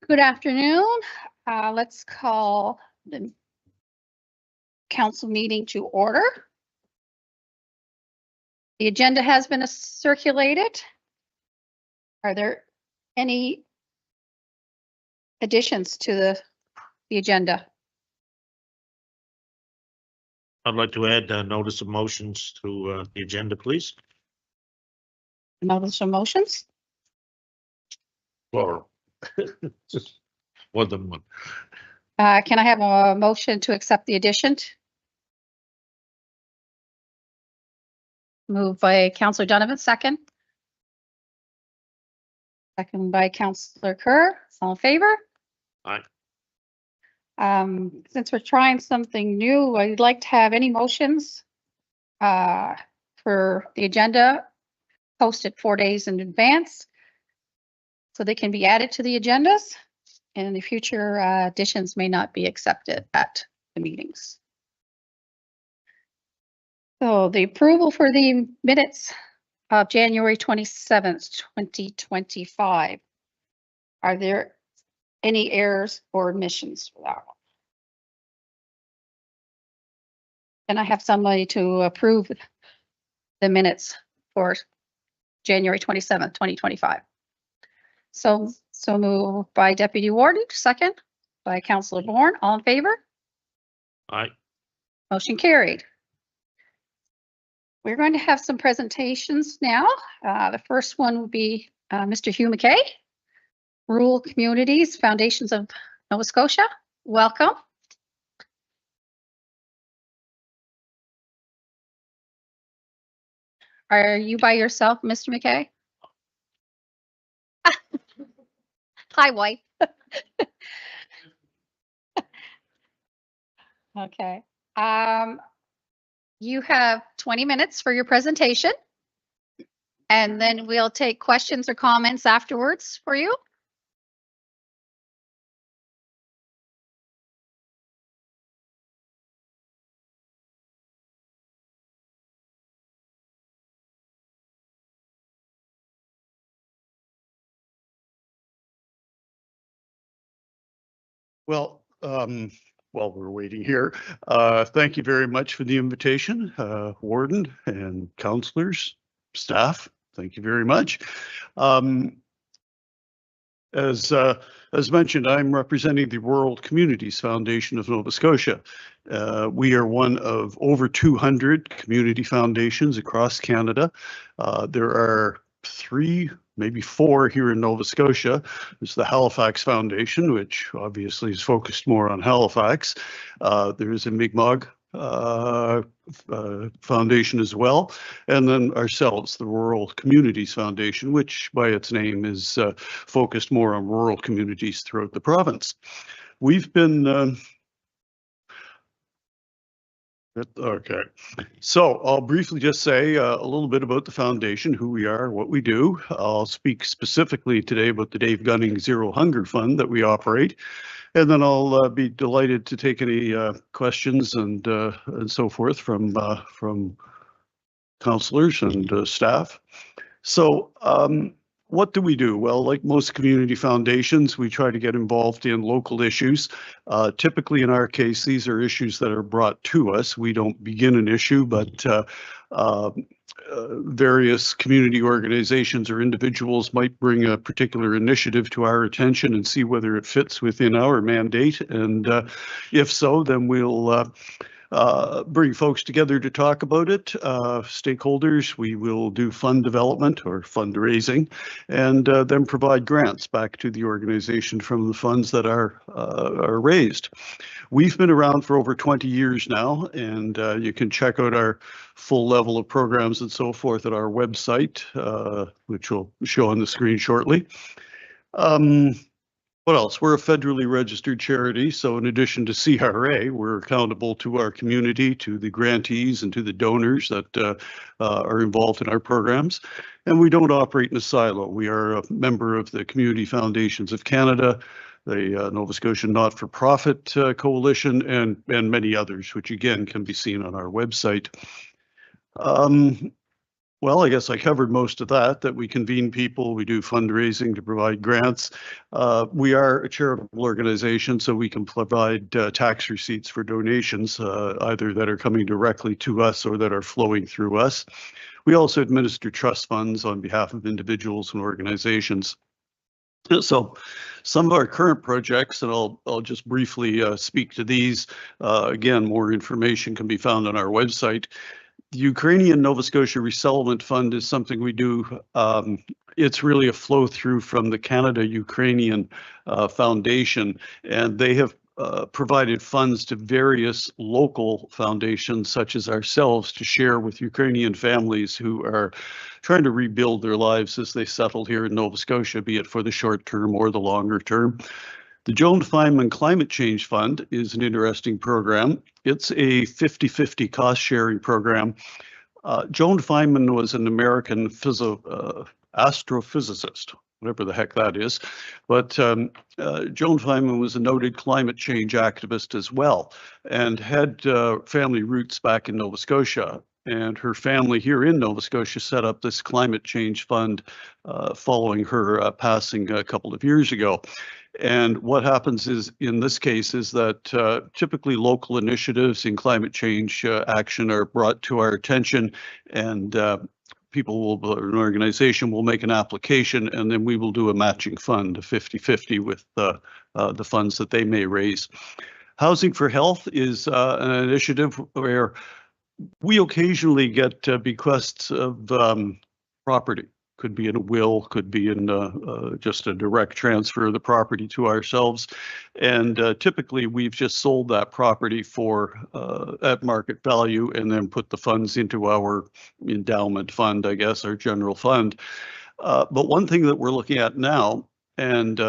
Good afternoon. Let's call the council meeting to order. The agenda has been circulated. Are there any additions to the agenda? I'd like to add notice of motions to the agenda, please. Notice of motions? Or just more than one. Can I have a motion to accept the addition? Moved by Councillor Donovan, second. Second by Councillor Kerr. All in favor? Aye. Since we're trying something new, I'd like to have any motions for the agenda posted 4 days in advance so they can be added to the agendas, and the future additions may not be accepted at the meetings. So the approval for the minutes of January 27th, 2025. Are there any errors or omissions for that one? And I have somebody to approve the minutes for January 27th, 2025. So moved by Deputy Warden, second by Councillor Bourne. All in favor? Aye. Motion carried. We're going to have some presentations now. The first one will be Mr. Hugh McKay, Rural Communities, Foundations of Nova Scotia. Welcome. Are you by yourself, Mr. McKay? Hi, wife. Okay. You have 20 minutes for your presentation, and then we'll take questions or comments afterwards for you. Well, while we're waiting here, thank you very much for the invitation, Warden and councillors, staff. Thank you very much. As mentioned, I'm representing the Rural Communities Foundation of Nova Scotia. We are one of over 200 community foundations across Canada. There are 3, maybe 4 here in Nova Scotia. There's the Halifax Foundation, which obviously is focused more on Halifax. There is a Mi'kmaq foundation as well, and then ourselves, the Rural Communities Foundation, which by its name is focused more on rural communities throughout the province. We've been okay, so I'll briefly just say a little bit about the foundation, who we are, what we do. I'll speak specifically today about the Dave Gunning Zero Hunger Fund that we operate. And then I'll be delighted to take any questions and so forth from councillors and staff. So what do we do? Well, like most community foundations, we try to get involved in local issues. Typically, in our case, these are issues that are brought to us. We don't begin an issue, but various community organizations or individuals might bring a particular initiative to our attention and see whether it fits within our mandate. And if so, then we'll bring folks together to talk about it, stakeholders. We will do fund development or fundraising, and then provide grants back to the organization from the funds that are raised. We've been around for over 20 years now, and you can check out our full level of programs and so forth at our website, which will show on the screen shortly. What else? We're a federally registered charity, so in addition to CRA, we're accountable to our community, to the grantees, and to the donors that are involved in our programs. And we don't operate in a silo. We are a member of the Community Foundations of Canada, the Nova Scotia Not-for-Profit Coalition, and many others, which again can be seen on our website. Well, I guess I covered most of that we convene people, we do fundraising to provide grants. We are a charitable organization, so we can provide tax receipts for donations, either that are coming directly to us or that are flowing through us. We also administer trust funds on behalf of individuals and organizations. So some of our current projects, and I'll just briefly speak to these. Again, more information can be found on our website. The Ukrainian Nova Scotia Resettlement Fund is something we do. It's really a flow through from the Canada-Ukrainian Foundation, and they have provided funds to various local foundations such as ourselves to share with Ukrainian families who are trying to rebuild their lives as they settle here in Nova Scotia, be it for the short term or the longer term. The Joan Feynman Climate Change Fund is an interesting program. It's a 50-50 cost-sharing program. Joan Feynman was an American astrophysicist, whatever the heck that is. But Joan Feynman was a noted climate change activist as well, and had family roots back in Nova Scotia. And her family here in Nova Scotia set up this climate change fund following her passing a couple of years ago. And what happens is, in this case, is that typically local initiatives in climate change action are brought to our attention, and an organization will make an application, and then we will do a matching fund, a 50-50 with the funds that they may raise. Housing for Health is an initiative where we occasionally get bequests of property. Could be in a will, could be in just a direct transfer of the property to ourselves. And typically we've just sold that property for at market value and then put the funds into our endowment fund, I guess, our general fund. But one thing that we're looking at now, and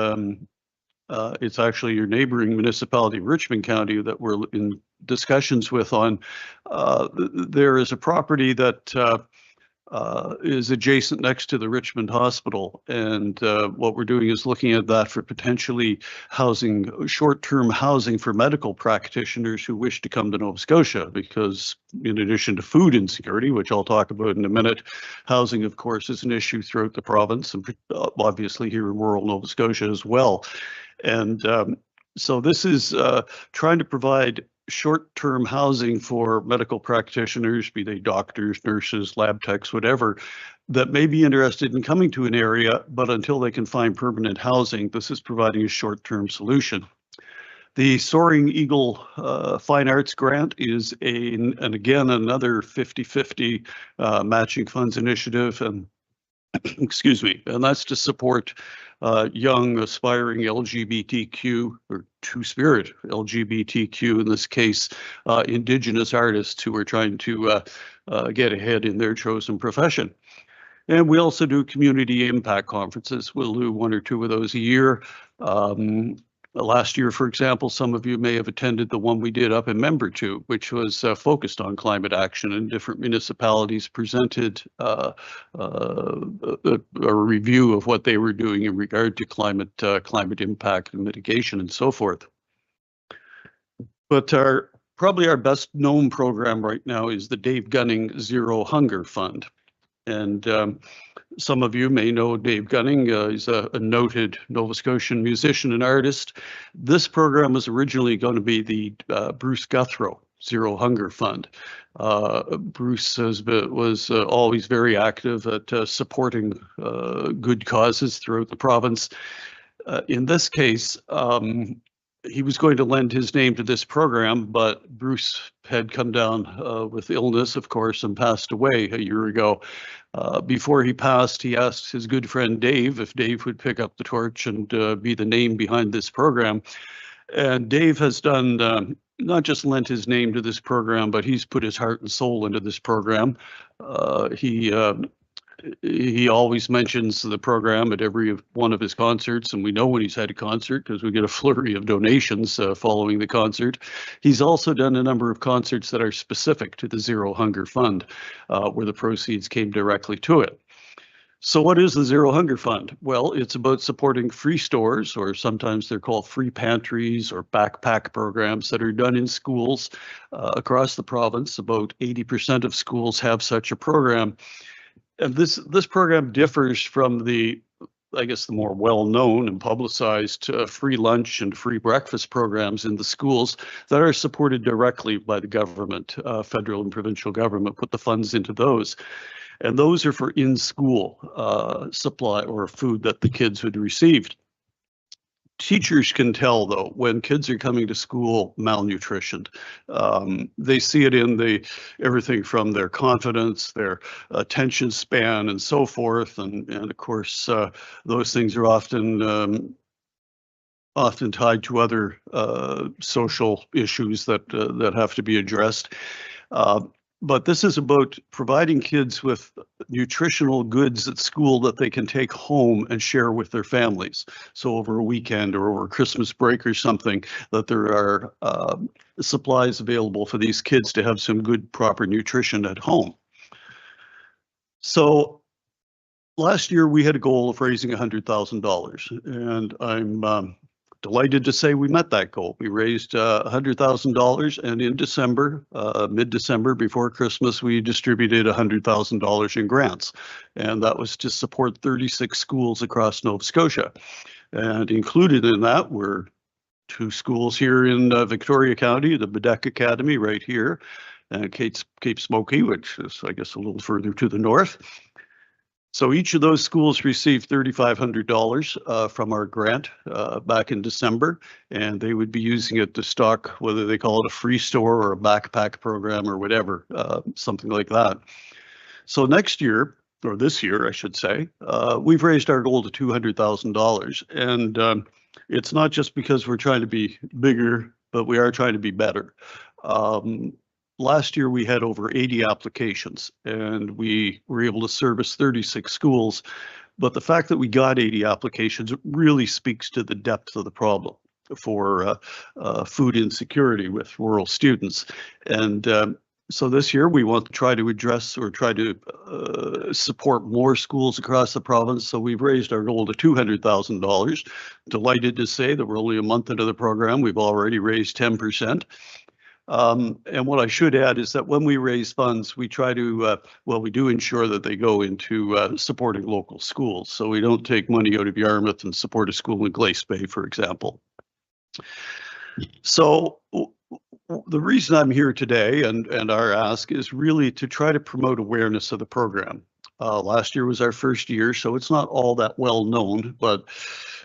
it's actually your neighboring municipality, Richmond County, that we're in discussions with on, there is a property that is adjacent next to the Richmond Hospital, and what we're doing is looking at that for potentially housing, short-term housing for medical practitioners who wish to come to Nova Scotia, because in addition to food insecurity, which I'll talk about in a minute, housing, of course, is an issue throughout the province, and obviously here in rural Nova Scotia as well. And so this is trying to provide short-term housing for medical practitioners, be they doctors, nurses, lab techs, whatever, that may be interested in coming to an area, but until they can find permanent housing, this is providing a short-term solution. The Soaring Eagle Fine Arts Grant is and again, another 50-50 matching funds initiative, and excuse me, and that's to support young aspiring LGBTQ or two-spirit LGBTQ, in this case, Indigenous artists who are trying to get ahead in their chosen profession. And we also do community impact conferences. We'll do 1 or 2 of those a year. Last year, for example, some of you may have attended the one we did up in Membertou, which was focused on climate action, and different municipalities presented a review of what they were doing in regard to climate impact and mitigation and so forth. But probably our best known program right now is the Dave Gunning Zero Hunger Fund. And some of you may know Dave Gunning. He's a noted Nova Scotian musician and artist. This program was originally going to be the Bruce Guthrow Zero Hunger Fund. Bruce was always very active at supporting good causes throughout the province. In this case, he was going to lend his name to this program, but Bruce had come down with illness, of course, and passed away a year ago. Before he passed, he asked his good friend Dave if Dave would pick up the torch and be the name behind this program. And Dave has done not just lent his name to this program, but he's put his heart and soul into this program. He always mentions the program at every one of his concerts, and we know when he's had a concert because we get a flurry of donations following the concert. He's also done a number of concerts that are specific to the Zero Hunger Fund, where the proceeds came directly to it. So what is the Zero Hunger Fund? Well, it's about supporting free stores, or sometimes they're called free pantries or backpack programs that are done in schools across the province. About 80% of schools have such a program. And this program differs from I guess, the more well-known and publicized free lunch and free breakfast programs in the schools that are supported directly by the government. Federal and provincial government put the funds into those. And those are for in-school supply or food that the kids had received. Teachers can tell, though, when kids are coming to school malnutritioned. They see it in everything from their confidence, their attention span, and so forth. And of course, those things are often tied to other social issues that have to be addressed. But this is about providing kids with nutritional goods at school that they can take home and share with their families. So over a weekend or over Christmas break or something, that there are supplies available for these kids to have some good, proper nutrition at home. So last year we had a goal of raising $100,000, and I'm delighted to say we met that goal. We raised $100,000, and in December, mid-December, before Christmas, we distributed $100,000 in grants, and that was to support 36 schools across Nova Scotia. And included in that were 2 schools here in Victoria County, the Baddeck Academy right here, and Cape Smoky, which is, I guess, a little further to the north. So each of those schools received $3,500 from our grant back in December, and they would be using it to stock, whether they call it a free store or a backpack program or whatever, something like that. So next year, or this year, I should say, we've raised our goal to $200,000. And it's not just because we're trying to be bigger, but we are trying to be better. Last year, we had over 80 applications, and we were able to service 36 schools. But the fact that we got 80 applications really speaks to the depth of the problem for food insecurity with rural students. And so this year, we want to try to address or try to support more schools across the province. So we've raised our goal to $200,000. Delighted to say that we're only a month into the program. We've already raised 10%. And what I should add is that when we raise funds, we try to, we do ensure that they go into supporting local schools. So we don't take money out of Yarmouth and support a school in Glace Bay, for example. So the reason I'm here today and our ask is really to try to promote awareness of the program. Last year was our first year, so it's not all that well known, but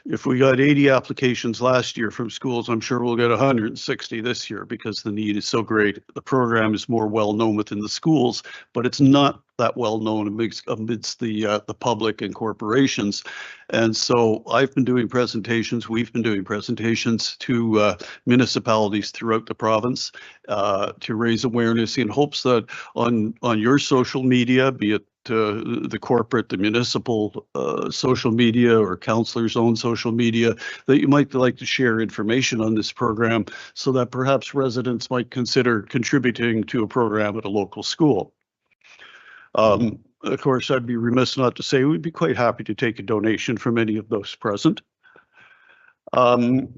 if we got 80 applications last year from schools, I'm sure we'll get 160 this year because the need is so great. The program is more well known within the schools, but it's not that well known amidst the public and corporations. And so I've been doing presentations, we've been doing presentations to municipalities throughout the province to raise awareness in hopes that on your social media, be it the corporate, the municipal social media or councillors' own social media, that you might like to share information on this program so that perhaps residents might consider contributing to a program at a local school. Of course, I'd be remiss not to say we'd be quite happy to take a donation from any of those present. Matt,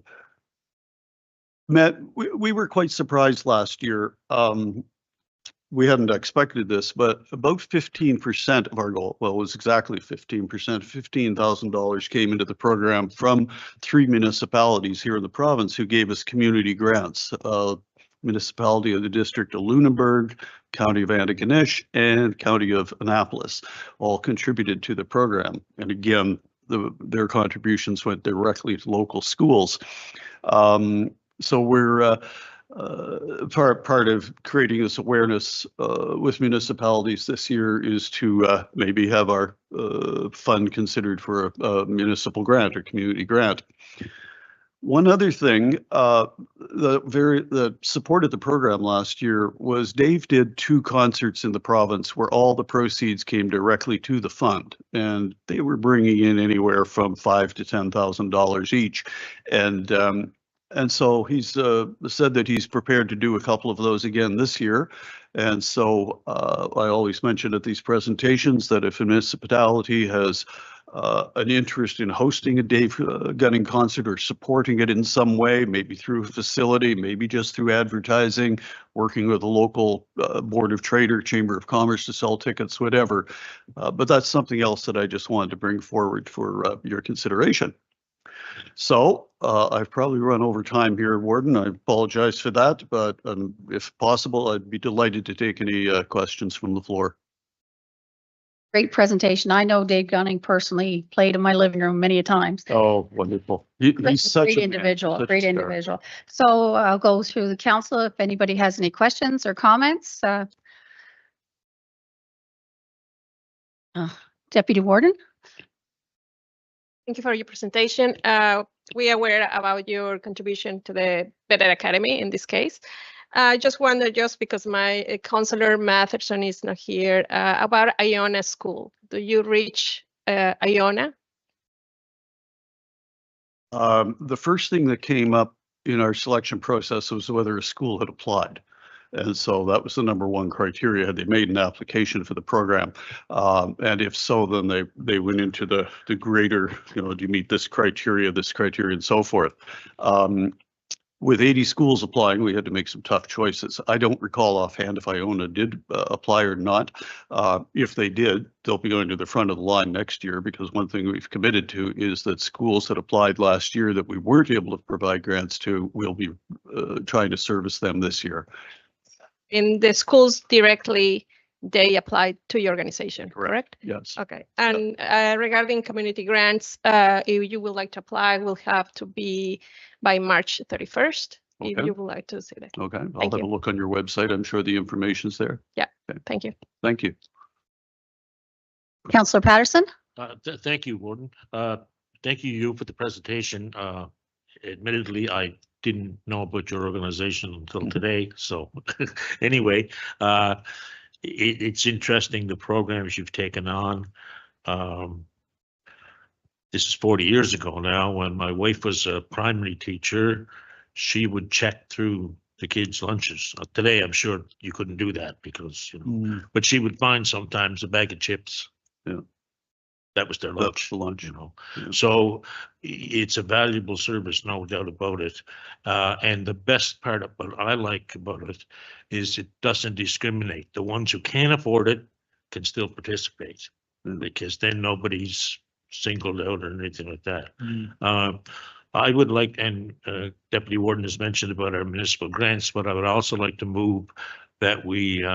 we were quite surprised last year. We hadn't expected this, but about 15% of our goal, well, it was exactly 15%, $15,000 came into the program from 3 municipalities here in the province who gave us community grants. Municipality of the District of Lunenburg, County of Antigonish, and County of Annapolis all contributed to the program. And again, their contributions went directly to local schools. So we're part of creating this awareness with municipalities this year is to maybe have our fund considered for a municipal grant or community grant. One other thing that supported the program last year was Dave did 2 concerts in the province where all the proceeds came directly to the fund, and they were bringing in anywhere from $5,000 to $10,000 each. And so he's said that he's prepared to do a couple of those again this year. And so I always mention at these presentations that if a municipality has an interest in hosting a Dave Gunning concert or supporting it in some way, maybe through a facility, maybe just through advertising, working with a local board of trade or chamber of commerce to sell tickets, whatever. But that's something else that I just wanted to bring forward for your consideration. So I've probably run over time here, Warden. I apologize for that, but if possible, I'd be delighted to take any questions from the floor. Great presentation. I know Dave Gunning personally, played in my living room many a times. Oh, wonderful. He's such Great a individual, such a great star. individual. So I'll go through the council if anybody has any questions or comments. Deputy Warden? Thank you for your presentation. We are aware about your contribution to the Baddeck Academy in this case. I just wonder, just because my councillor Matheson is not here, about Iona School. Do you reach Iona? The first thing that came up in our selection process was whether a school had applied. And so that was the #1 criteria. Had they made an application for the program? And if so, then they went into the greater, do you meet this criteria, and so forth. With 80 schools applying, we had to make some tough choices. I don't recall offhand if Iona did apply or not. If they did, they'll be going to the front of the line next year, because one thing we've committed to is that schools that applied last year that we weren't able to provide grants to, we'll be trying to service them this year. In the schools directly, they applied to your organization, correct? Yes. Okay. And regarding community grants, if you would like to apply, will have to be by March 31st, if Okay. you would like to see that. Okay, I'll Thank have you. a look on your website. I'm sure the information's there. Thank you. Thank you. Councillor Patterson? Thank you, Warden. Thank you for the presentation. Admittedly, I didn't know about your organization until today. So anyway, it's interesting, the programs you've taken on. This is 40 years ago now. When my wife was a primary teacher, she would check through the kids' lunches. Today, I'm sure you couldn't do that because, but she would find sometimes a bag of chips. Yeah. That was their lunch. That's the lunch. Yeah. So it's a valuable service, no doubt about it. And the best part of what I like about it is it doesn't discriminate. The ones who can't afford it can still participate, because then nobody's singled out or anything like that. I would like, and Deputy Warden has mentioned about our municipal grants, but I would also like to move that we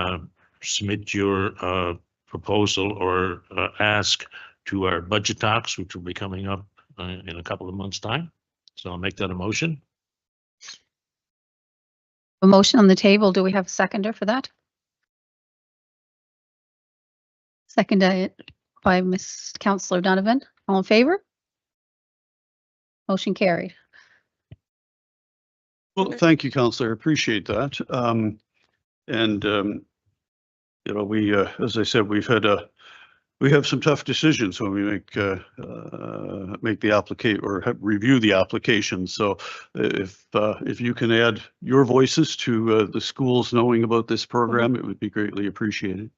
submit your proposal or ask to our budget talks, which will be coming up in a couple of months' time. So I'll make that a motion. A motion on the table. Do we have a seconder for that? Seconded by Ms. Councillor Donovan. All in favor? Motion carried. Well, thank you, Councillor. I appreciate that. You know, we, as I said, we have some tough decisions when we make the applicate or review the application. So if you can add your voices to the schools knowing about this program, it would be greatly appreciated.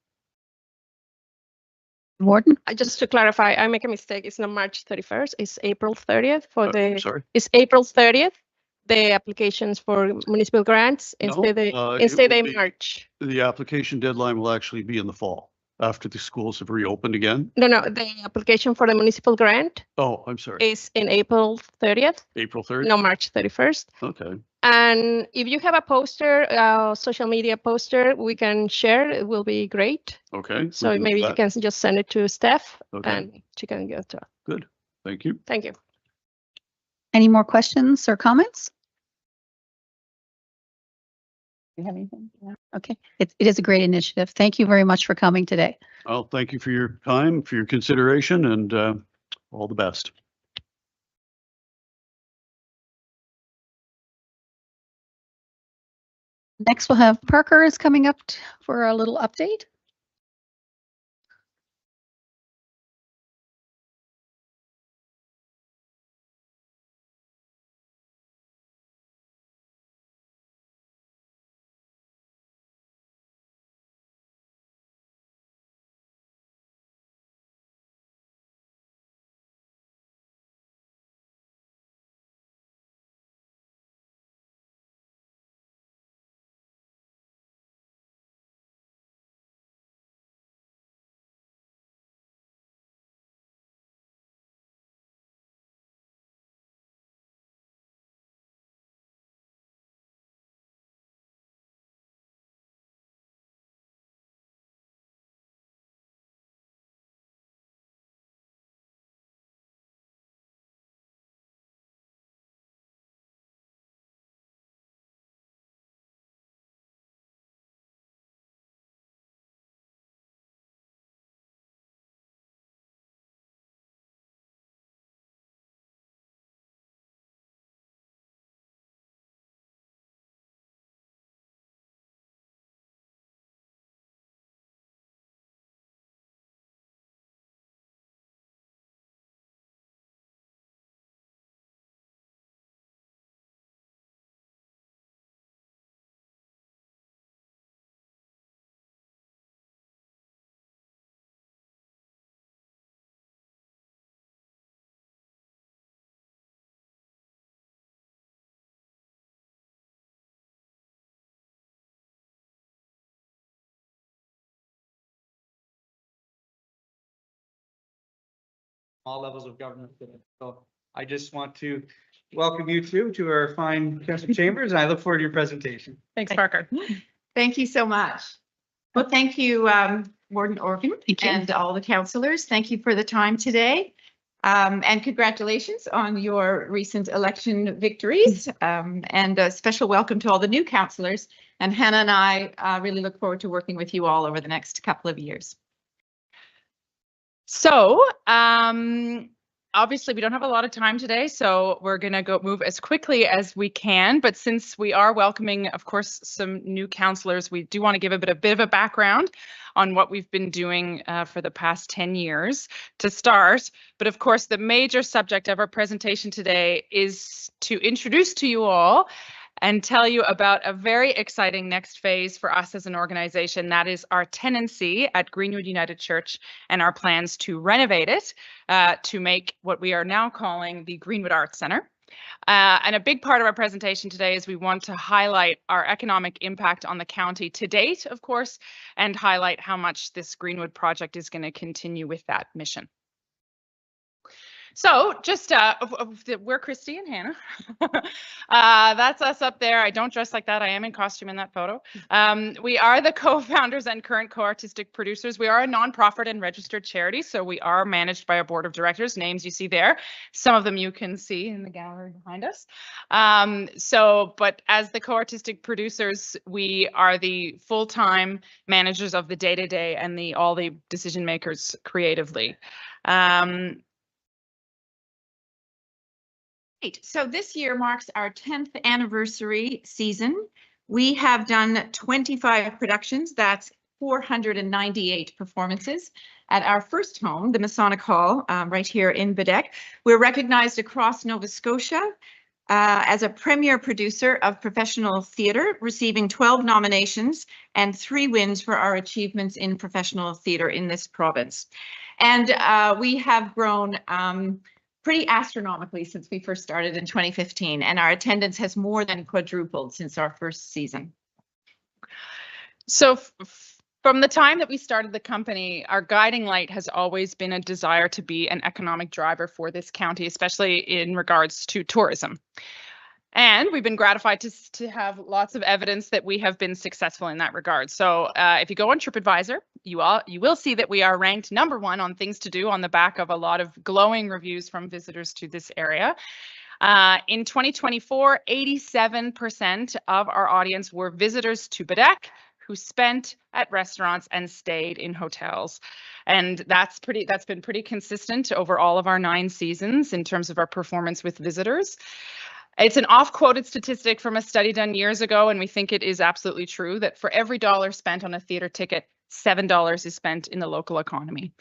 Warden? Just to clarify, I make a mistake. It's not March 31st. It's April 30th for the. Sorry. It's April 30th. The applications for municipal grants No, instead it will in be- March. The application deadline will actually be in the fall after the schools have reopened again. No, the application for the municipal grant Oh, I'm sorry. is in April 30th, April 3rd? no March 31st. Okay. And if you have a poster, social media poster, we can share. It will be great. Okay. we So can do maybe you that. can just send it to Steph Okay. and she can go to. Good. Thank you. Thank you. Any more questions or comments? You have anything? Yeah. Okay. It is a great initiative. Thank you very much for coming today. Well, thank you for your time, for your consideration, and all the best. Next, we'll have Parker is coming up for a little update. All levels of government. So I just want to welcome you to our fine council chambers, and I look forward to your presentation. Thanks, Parker. Thank you so much. Well, thank you, Warden Organ Thank you. and all the councillors. Thank you for the time today. And congratulations on your recent election victories. And a special welcome to all the new councillors. And Hannah and I really look forward to working with you all over the next couple of years. So, obviously we don't have a lot of time today, so we're going to move as quickly as we can. But since we are welcoming, of course, some new councillors, we do want to give a bit of a background on what we've been doing for the past 10 years to start. But of course, the major subject of our presentation today is to introduce to you all and tell you about a very exciting next phase for us as an organization. That is our tenancy at Greenwood United Church and our plans to renovate it to make what we are now calling the Greenwood Arts Centre. And a big part of our presentation today is we want to highlight our economic impact on the county to date, of course, and highlight how much this Greenwood project is going to continue with that mission. So just we're Christy and Hannah. That's us up there. I don't dress like that. I am in costume in that photo. We are the co-founders and current co-artistic producers. We are a nonprofit and registered charity, so we are managed by a board of directors. Names you see there. Some of them you can see in the gallery behind us. But as the co-artistic producers, we are the full-time managers of the day-to-day and all the decision makers creatively. So this year marks our 10th anniversary season. We have done 25 productions. That's 498 performances at our first home, the Masonic Hall, right here in Baddeck. We're recognized across Nova Scotia as a premier producer of professional theatre, receiving 12 nominations and 3 wins for our achievements in professional theatre in this province. And we have grown pretty astronomically since we first started in 2015, and our attendance has more than quadrupled since our first season. So from the time that we started the company, our guiding light has always been a desire to be an economic driver for this county, especially in regards to tourism. And we've been gratified to have lots of evidence that we have been successful in that regard. So if you go on TripAdvisor, you will see that we are ranked #1 on things to do on the back of a lot of glowing reviews from visitors to this area. In 2024, 87% of our audience were visitors to Baddeck who spent at restaurants and stayed in hotels. And that's been pretty consistent over all of our 9 seasons in terms of our performance with visitors. It's an off-quoted statistic from a study done years ago, and we think it is absolutely true that for every $1 spent on a theatre ticket, $7 is spent in the local economy.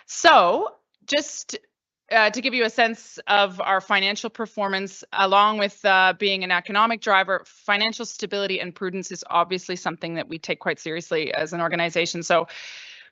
So just to give you a sense of our financial performance, along with being an economic driver, financial stability and prudence is obviously something that we take quite seriously as an organization. So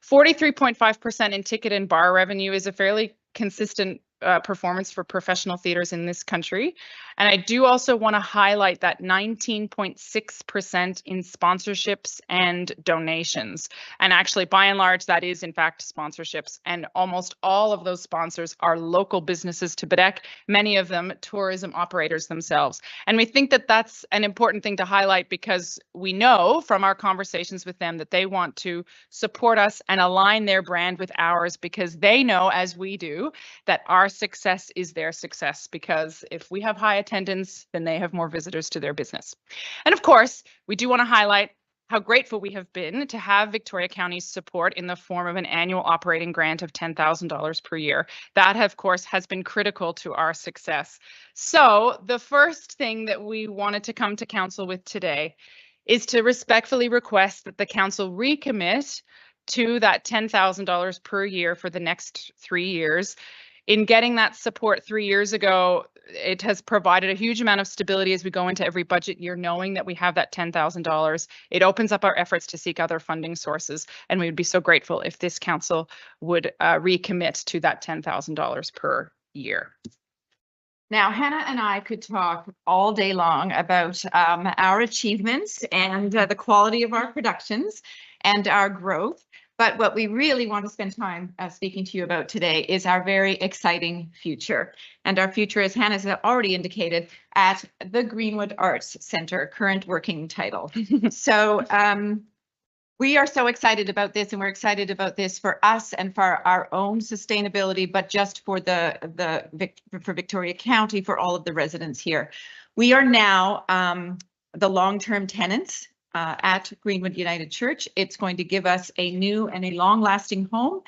43.5% in ticket and bar revenue is a fairly consistent performance for professional theaters in this country. And I do also want to highlight that 19.6% in sponsorships and donations. And actually, by and large, that is in fact sponsorships. And almost all of those sponsors are local businesses to Baddeck, many of them tourism operators themselves. And we think that that's an important thing to highlight because we know from our conversations with them that they want to support us and align their brand with ours because they know, as we do, that our success is their success, because if we have high attendance, then they have more visitors to their business. And of course, we do want to highlight how grateful we have been to have Victoria County's support in the form of an annual operating grant of $10,000 per year. That, of course, has been critical to our success. So the first thing that we wanted to come to council with today is to respectfully request that the council recommit to that $10,000 per year for the next 3 years. In getting that support 3 years ago, it has provided a huge amount of stability as we go into every budget year, knowing that we have that $10,000. It opens up our efforts to seek other funding sources, and we would be so grateful if this council would recommit to that $10,000 per year. Now, Hannah and I could talk all day long about our achievements and the quality of our productions and our growth. But what we really want to spend time speaking to you about today is our very exciting future. And our future, as Hannah has already indicated, at the Greenwood Arts Centre, current working title. So we are so excited about this, and we're excited about this for us and for our own sustainability, but just for for Victoria County, for all of the residents here. We are now the long-term tenants at Greenwood United Church. It's going to give us a new and a long-lasting home.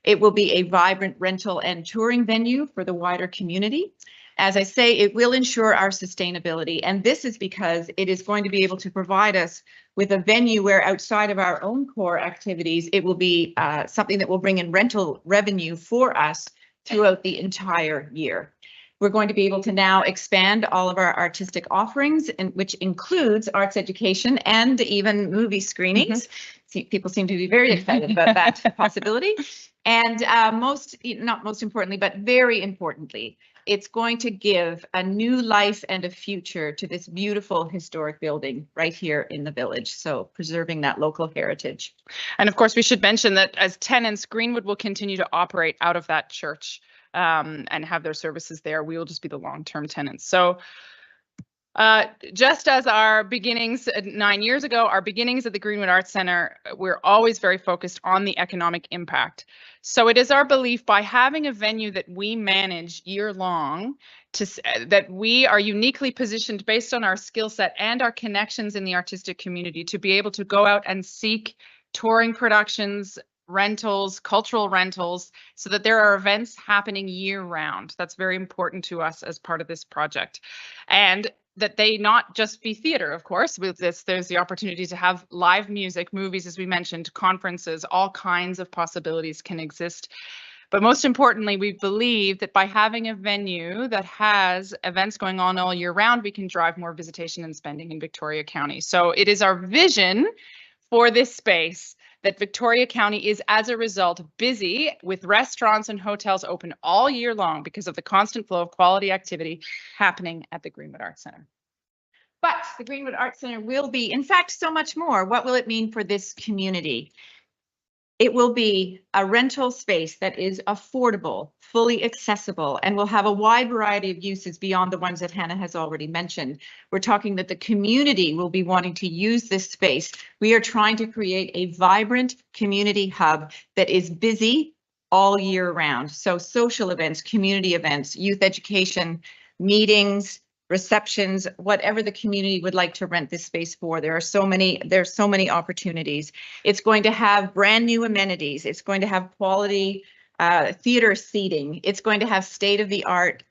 It will be a vibrant rental and touring venue for the wider community. As I say, it will ensure our sustainability, and this is because it is going to be able to provide us with a venue where, outside of our own core activities, it will be something that will bring in rental revenue for us throughout the entire year. We're going to be able to now expand all of our artistic offerings, which includes arts education and even movie screenings. People seem to be very excited about that possibility. And not most importantly, but very importantly, it's going to give a new life and a future to this beautiful historic building right here in the village. So preserving that local heritage. And of course, we should mention that as tenants, Greenwood will continue to operate out of that church and have their services there. We will just be the long-term tenants. So just as our beginnings 9 years ago, our beginnings at the Greenwood Arts Centre, we're always very focused on the economic impact. So it is our belief, by having a venue that we manage year-long, that we are uniquely positioned based on our skill set and our connections in the artistic community to be able to go out and seek touring productions, rentals, cultural rentals, so that there are events happening year-round. That's very important to us as part of this project. And that they not just be theater, of course. With this, there's the opportunity to have live music, movies, as we mentioned, conferences, all kinds of possibilities can exist. But most importantly, we believe that by having a venue that has events going on all year round, we can drive more visitation and spending in Victoria County. So it is our vision for this space that Victoria County is, as a result, busy with restaurants and hotels open all year long because of the constant flow of quality activity happening at the Greenwood Arts Centre. But the Greenwood Arts Centre will be, in fact, so much more. What will it mean for this community? It will be a rental space that is affordable, fully accessible, and will have a wide variety of uses beyond the ones that Hannah has already mentioned. We're talking that the community will be wanting to use this space. We are trying to create a vibrant community hub that is busy all year round. So social events, community events, youth education, meetings, receptions, whatever the community would like to rent this space for. There's so many opportunities. It's going to have brand new amenities. It's going to have quality theater seating. It's going to have state-of-the-art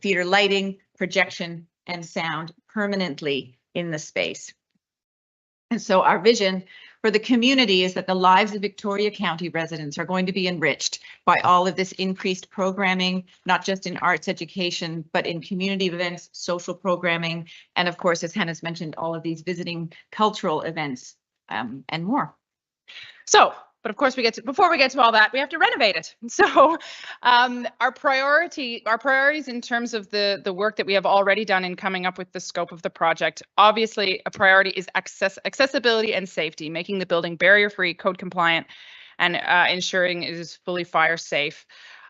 theater lighting, projection, and sound permanently in the space. And so our vision for the community is that the lives of Victoria County residents are going to be enriched by all of this increased programming, not just in arts education, but in community events, social programming, and of course, as Hannah's mentioned, all of these visiting cultural events and more. So, but of course, before we get to all that, we have to renovate it. So our priorities in terms of the work that we have already done in coming up with the scope of the project, obviously a priority is accessibility and safety, making the building barrier-free, code compliant, and ensuring it is fully fire safe.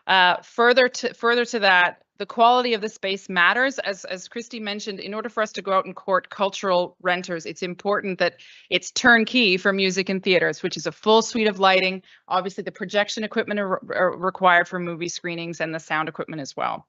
Further to that, the quality of the space matters. As Christy mentioned, in order for us to go out and court cultural renters, it's important that it's turnkey for music and theaters, which is a full suite of lighting. Obviously, the projection equipment are required for movie screenings and the sound equipment as well.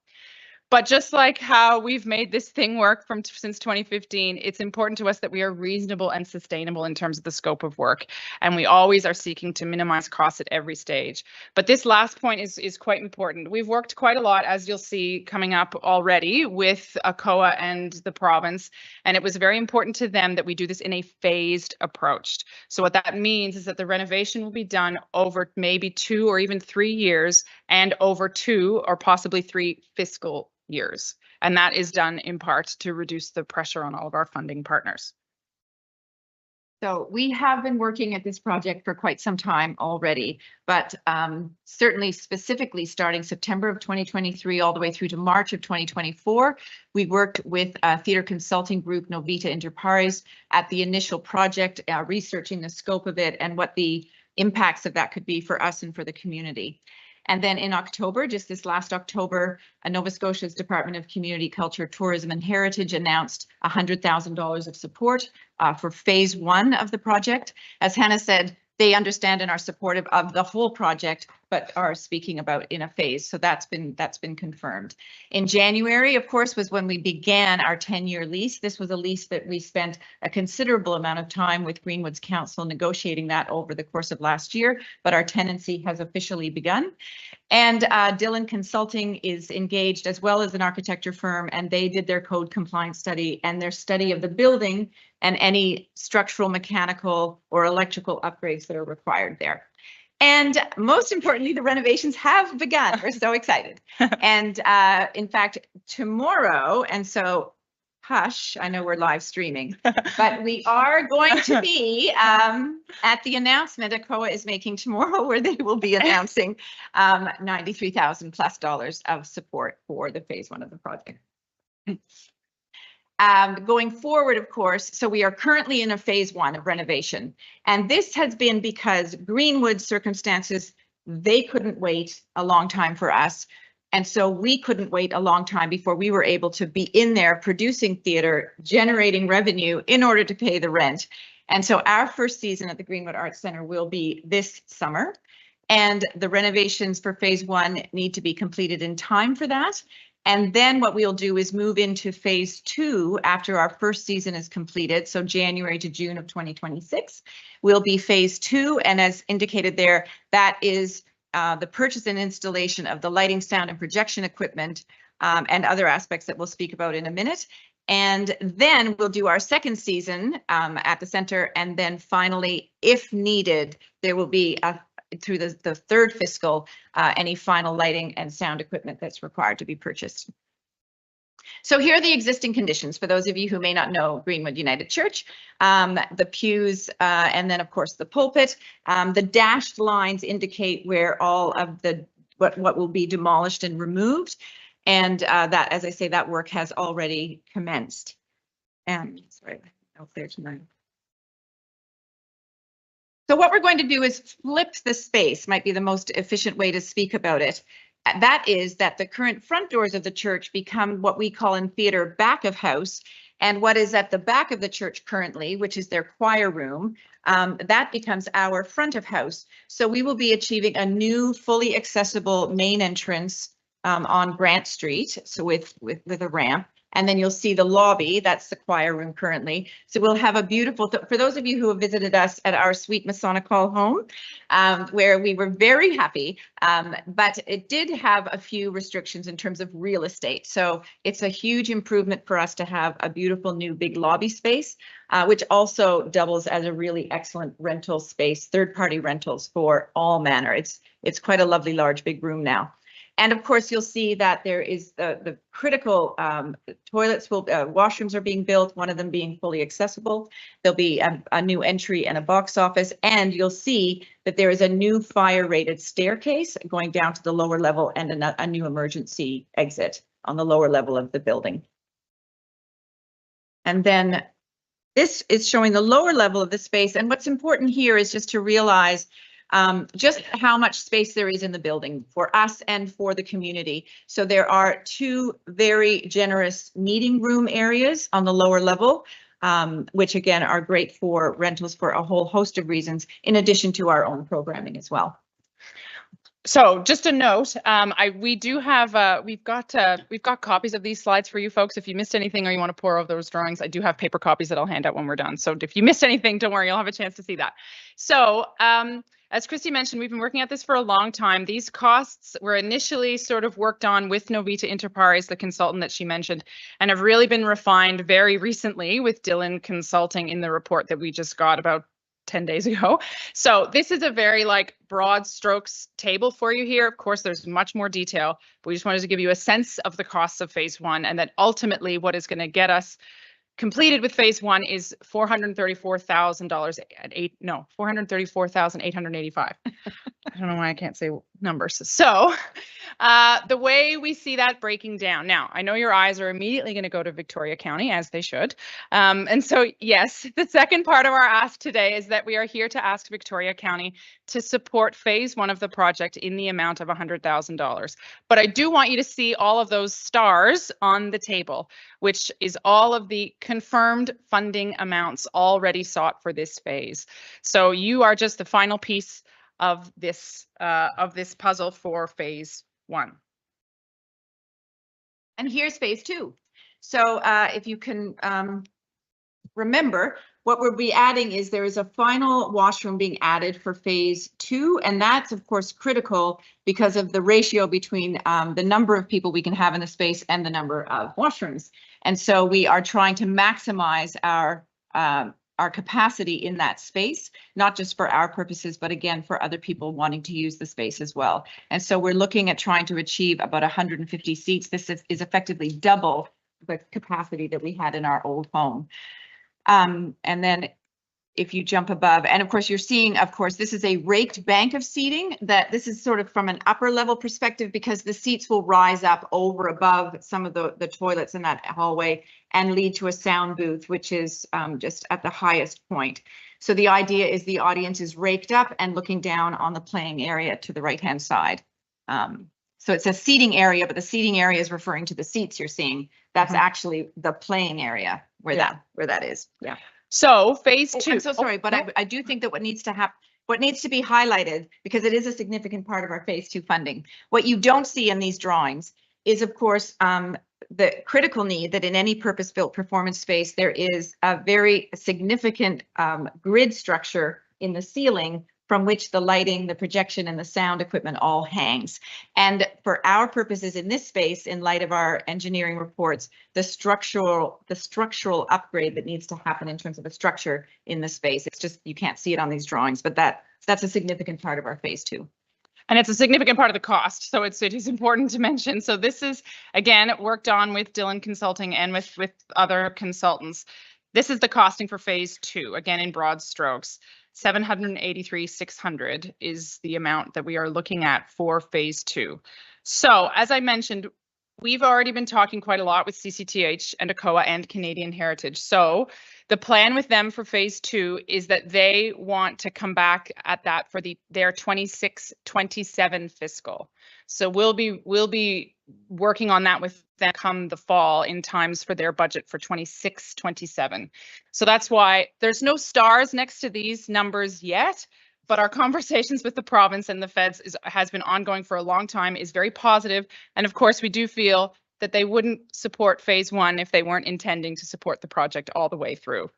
But just like how we've made this thing work since 2015, it's important to us that we are reasonable and sustainable in terms of the scope of work. And we always are seeking to minimize costs at every stage. But this last point is quite important. We've worked quite a lot, as you'll see coming up already, with ACOA and the province. And it was very important to them that we do this in a phased approach. So what that means is that the renovation will be done over maybe 2 or even 3 years and over 2 or possibly 3 fiscal years. And that is done in part to reduce the pressure on all of our funding partners. So we have been working at this project for quite some time already, but certainly specifically starting September of 2023 all the way through to March of 2024, we worked with a theatre consulting group, Novita Inter Pares, at the initial project, researching the scope of it and what the impacts of that could be for us and for the community. And then in October, just this last October, Nova Scotia's Department of Community, Culture, Tourism and Heritage announced $100,000 of support for phase 1 of the project. As Hannah said, they understand and are supportive of the whole project, but are speaking about in a phase. So that's been confirmed. In January, of course, was when we began our 10-year lease. This was a lease that we spent a considerable amount of time with Greenwood's Council negotiating that over the course of last year, but our tenancy has officially begun. And Dillon Consulting is engaged as well as an architecture firm, and they did their code compliance study and their study of the building and any structural, mechanical, or electrical upgrades that are required there. And most importantly, the renovations have begun. We're so excited. And in fact, tomorrow, and so hush. I know we're live streaming, but we are going to be at the announcement that COA is making tomorrow, where they will be announcing $93,000+ of support for the phase 1 of the project. Going forward, of course, so we are currently in a phase 1 of renovation, and this has been because Greenwood circumstances, they couldn't wait a long time for us. And so we couldn't wait a long time before we were able to be in there producing theater, generating revenue in order to pay the rent. And so our first season at the Greenwood Arts Centre will be this summer. And the renovations for phase 1 need to be completed in time for that. And then what we'll do is move into phase 2 after our first season is completed. So January to June of 2026 will be phase 2. And as indicated there, that is the purchase and installation of the lighting, sound, and projection equipment, and other aspects that we'll speak about in a minute. And then we'll do our second season at the center. And then finally, if needed, there will be through the third fiscal, any final lighting and sound equipment that's required to be purchased. So here are the existing conditions for those of you who may not know Greenwood United Church, the pews, and then of course the pulpit. The dashed lines indicate where all of the what will be demolished and removed, and that, as I say, that work has already commenced. And sorry, no clear tonight. So what we're going to do is flip the space, might be the most efficient way to speak about it. That is that the current front doors of the church become what we call in theater back of house. And what is at the back of the church currently, which is their choir room, that becomes our front of house. So we will be achieving a new fully accessible main entrance on Grant Street, so with a ramp. And then you'll see the lobby, that's the choir room currently. So we'll have a beautiful, for those of you who have visited us at our sweet Masonic Hall home, where we were very happy, but it did have a few restrictions in terms of real estate. So it's a huge improvement for us to have a beautiful new big lobby space, which also doubles as a really excellent rental space, third-party rentals for all manner. It's quite a lovely, large, big room now. And of course, you'll see that there is the critical toilets, washrooms are being built, one of them being fully accessible. There'll be a new entry and a box office, and you'll see that there is a new fire-rated staircase going down to the lower level and a new emergency exit on the lower level of the building. And then this is showing the lower level of the space. And what's important here is just to realize just how much space there is in the building for us and for the community. So there are 2 very generous meeting room areas on the lower level, which again are great for rentals for a whole host of reasons, in addition to our own programming as well. So just a note, we do have, we've got copies of these slides for you folks. If you missed anything or you want to pour over those drawings, I do have paper copies that I'll hand out when we're done. So if you missed anything, don't worry, you'll have a chance to see that. So as Christy mentioned, we've been working at this for a long time. These costs were initially sort of worked on with Novita Interpares, the consultant that she mentioned, and have really been refined very recently with Dylan Consulting in the report that we just got about 10 days ago. So this is a very broad strokes table for you here. Of course, there's much more detail, but we just wanted to give you a sense of the costs of phase 1, and that ultimately what is going to get us completed with phase 1 is $434,000 at $434,885. I don't know why I can't say numbers. So the way we see that breaking down now, I know your eyes are immediately going to go to Victoria County, as they should. And so, yes, the second part of our ask today is that we are here to ask Victoria County to support phase 1 of the project in the amount of $100,000. But I do want you to see all of those stars on the table, which is all of the confirmed funding amounts already sought for this phase. So you are just the final piece of this puzzle for phase 1. And here's phase 2. So if you can remember, what we'll be adding is there is a final washroom being added for phase 2, and that's of course critical because of the ratio between the number of people we can have in the space and the number of washrooms. And so we are trying to maximize our capacity in that space, not just for our purposes, but again, for other people wanting to use the space as well. And so we're looking at trying to achieve about 150 seats. This is effectively double the capacity that we had in our old home. And then if you jump above, and of course you're seeing, of course, this is a raked bank of seating, that this is sort of from an upper level perspective because the seats will rise up over above some of the toilets in that hallway and lead to a sound booth, which is just at the highest point. So the idea is the audience is raked up and looking down on the playing area to the right-hand side. So it's a seating area, but the seating area is referring to the seats you're seeing. That's actually the playing area where that is. Yeah. So phase two. I'm so sorry, but I do think that what needs to be highlighted, because it is a significant part of our phase two funding. What you don't see in these drawings is, of course, the critical need that in any purpose-built performance space, there is a very significant grid structure in the ceiling from which the lighting, the projection, and the sound equipment all hangs. And for our purposes in this space, in light of our engineering reports, the structural upgrade that needs to happen in terms of a structure in the space, it's just, you can't see it on these drawings, but that's a significant part of our phase two. And it's a significant part of the cost, so it is important to mention. So this is, again, worked on with Dillon Consulting and with other consultants. This is the costing for phase two, again, in broad strokes. 783,600 is the amount that we are looking at for phase two. So as I mentioned, we've already been talking quite a lot with CCTH and ACOA and Canadian Heritage. So the plan with them for phase two is that they want to come back at that for their 26-27 fiscal. So we'll be working on that with them come the fall in times for their budget for 26-27. So that's why there's no stars next to these numbers yet, but our conversations with the province and the feds has been ongoing for a long time, is very positive. And of course, we do feel that they wouldn't support phase one if they weren't intending to support the project all the way through.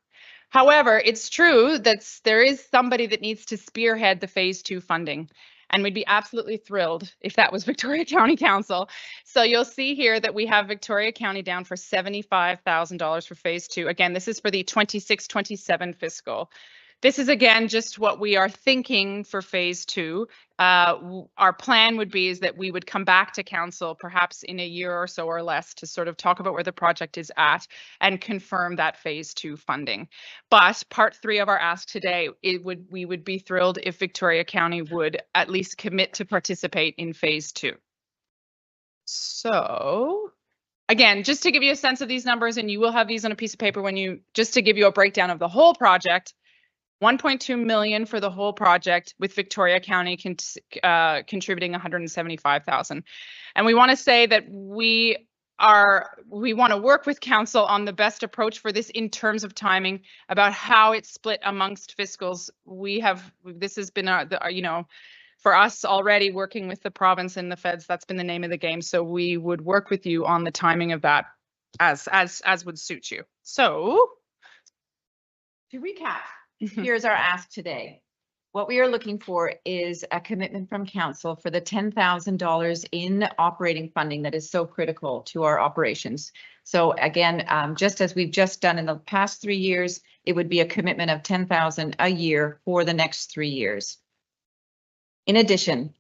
However, it's true that there is somebody that needs to spearhead the phase two funding. And we'd be absolutely thrilled if that was Victoria County Council. So you'll see here that we have Victoria County down for $75,000 for phase two. Again, this is for the 26-27 fiscal. This is, again, just what we are thinking for phase two. Our plan would be is that we would come back to council perhaps in a year or so or less to sort of talk about where the project is at and confirm that phase two funding. But part three of our ask today, we would be thrilled if Victoria County would at least commit to participate in phase two. So again, just to give you a sense of these numbers, and you will have these on a piece of paper just to give you a breakdown of the whole project. 1.2 million for the whole project, with Victoria County contributing 175,000. And we want to say that we want to work with council on the best approach for this in terms of timing, about how it's split amongst fiscals. This has been for us already working with the province and the feds, that's been the name of the game. So we would work with you on the timing of that as would suit you. So to recap, here's our ask today. What we are looking for is a commitment from council for the $10,000 in operating funding that is so critical to our operations. So again, just as we've just done in the past 3 years, it would be a commitment of $10,000 a year for the next 3 years. In addition,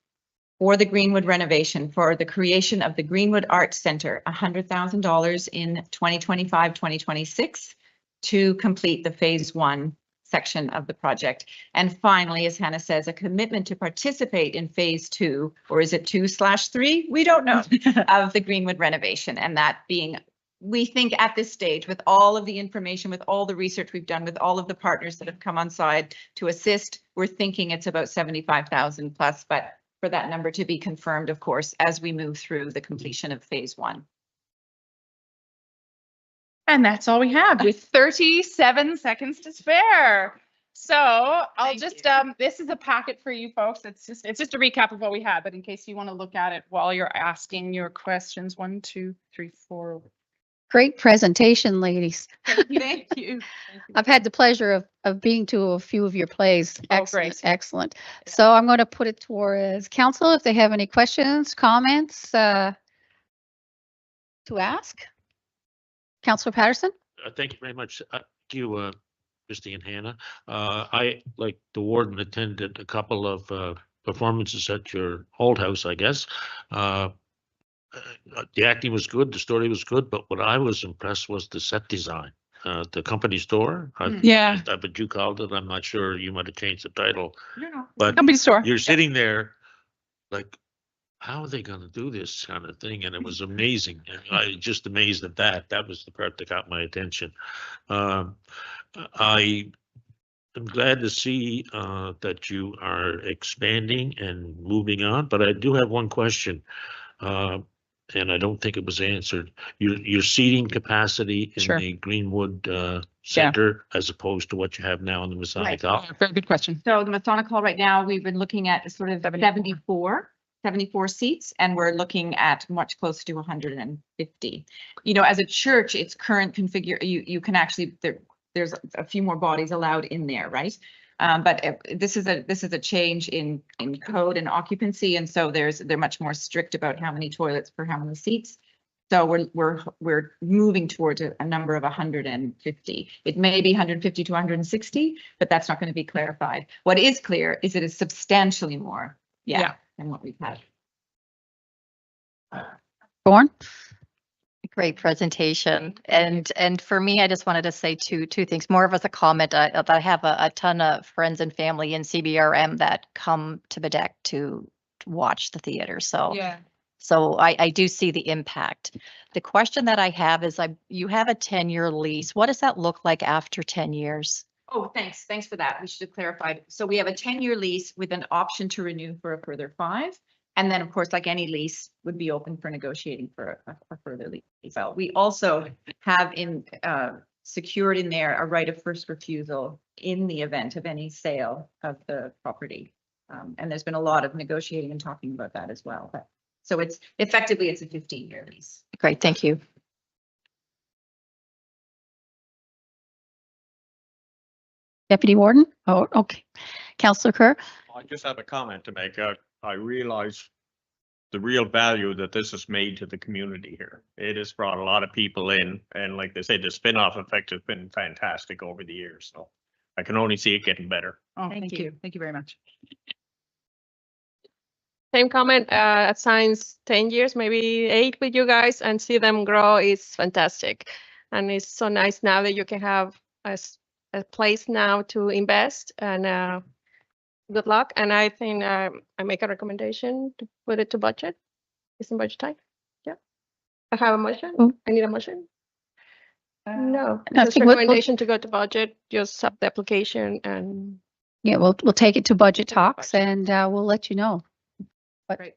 for the Greenwood renovation, for the creation of the Greenwood Arts Center, $100,000 in 2025-2026 to complete the phase one section of the project. And finally, as Hannah says, a commitment to participate in phase two, or is it 2/3? We don't know, of the Greenwood renovation. And that being, we think at this stage, with all of the information, with all the research we've done, with all of the partners that have come on side to assist, we're thinking it's about 75,000 plus, but for that number to be confirmed, of course, as we move through the completion of phase one. And that's all we have, with 37 seconds to spare. So I'll just, this is a packet for you folks. It's just a recap of what we had, but in case you want to look at it while you're asking your questions, 1, 2, 3, 4. Great presentation, ladies. Thank you. I've had the pleasure of being to a few of your plays. Oh, Excellent, great. excellent. So I'm going to put it towards council if they have any questions, comments to ask. Councillor Patterson? Thank you very much. Thank you, Christy and Hannah. I, like the warden, attended a couple of performances at your old house, I guess. the acting was good, the story was good, but what I was impressed was the set design. The company store. Yeah. But you called it. I'm not sure. You might have changed the title. No. But Company store. you're sitting there like, how are they going to do this kind of thing? And it was amazing. And I just amazed at that. That was the part that got my attention. I am glad to see that you are expanding and moving on, but I do have one question. And I don't think it was answered. Your seating capacity in Sure. the Greenwood Center as opposed to what you have now in the Masonic Hall? Very good question. So the Masonic Hall right now, we've been looking at sort of 74 seats, and we're looking at much closer to 150. You know, as a church, its current configure, you can actually, there's a few more bodies allowed in there, right? But this is a change in code and occupancy, and so they're much more strict about how many toilets per how many seats. So we're moving towards a number of 150. It may be 150 to 160, but that's not going to be clarified. What is clear is it is substantially more, Yeah. than what we've had. Born? Great presentation. And for me, I just wanted to say two things, more of as a comment. I have a ton of friends and family in CBRM that come to Baddeck to watch the theater. So Yeah. So I do see the impact. The question that I have is, you have a 10-year lease. What does that look like after 10 years? Oh, thanks. Thanks for that. We should have clarified. So we have a 10-year lease with an option to renew for a further 5. And then, of course, like any lease, would be open for negotiating for a further lease. So we also have secured in there a right of first refusal in the event of any sale of the property. And there's been a lot of negotiating and talking about that as well. But so it's effectively, it's a 15-year lease. Great, thank you. Deputy Warden? Oh, okay. Councillor Kerr? I just have a comment to make. I realize the real value that this has made to the community here. It has brought a lot of people in, and like they say, the spin-off effect has been fantastic over the years. So I can only see it getting better. Oh, Thank thank you. you. Thank you very much. Same comment, at Science 10 years, maybe 8 with you guys, and see them grow is fantastic. And it's so nice now that you can have a place now to invest, and good luck. And I think I make a recommendation to put it to budget. It's in budget time. Yeah. I have a motion. Mm. I need a motion. No, I just think we'll- recommendation to go to budget, just sub the application and. Yeah, we'll take it to budget talks and we'll let you know. Great.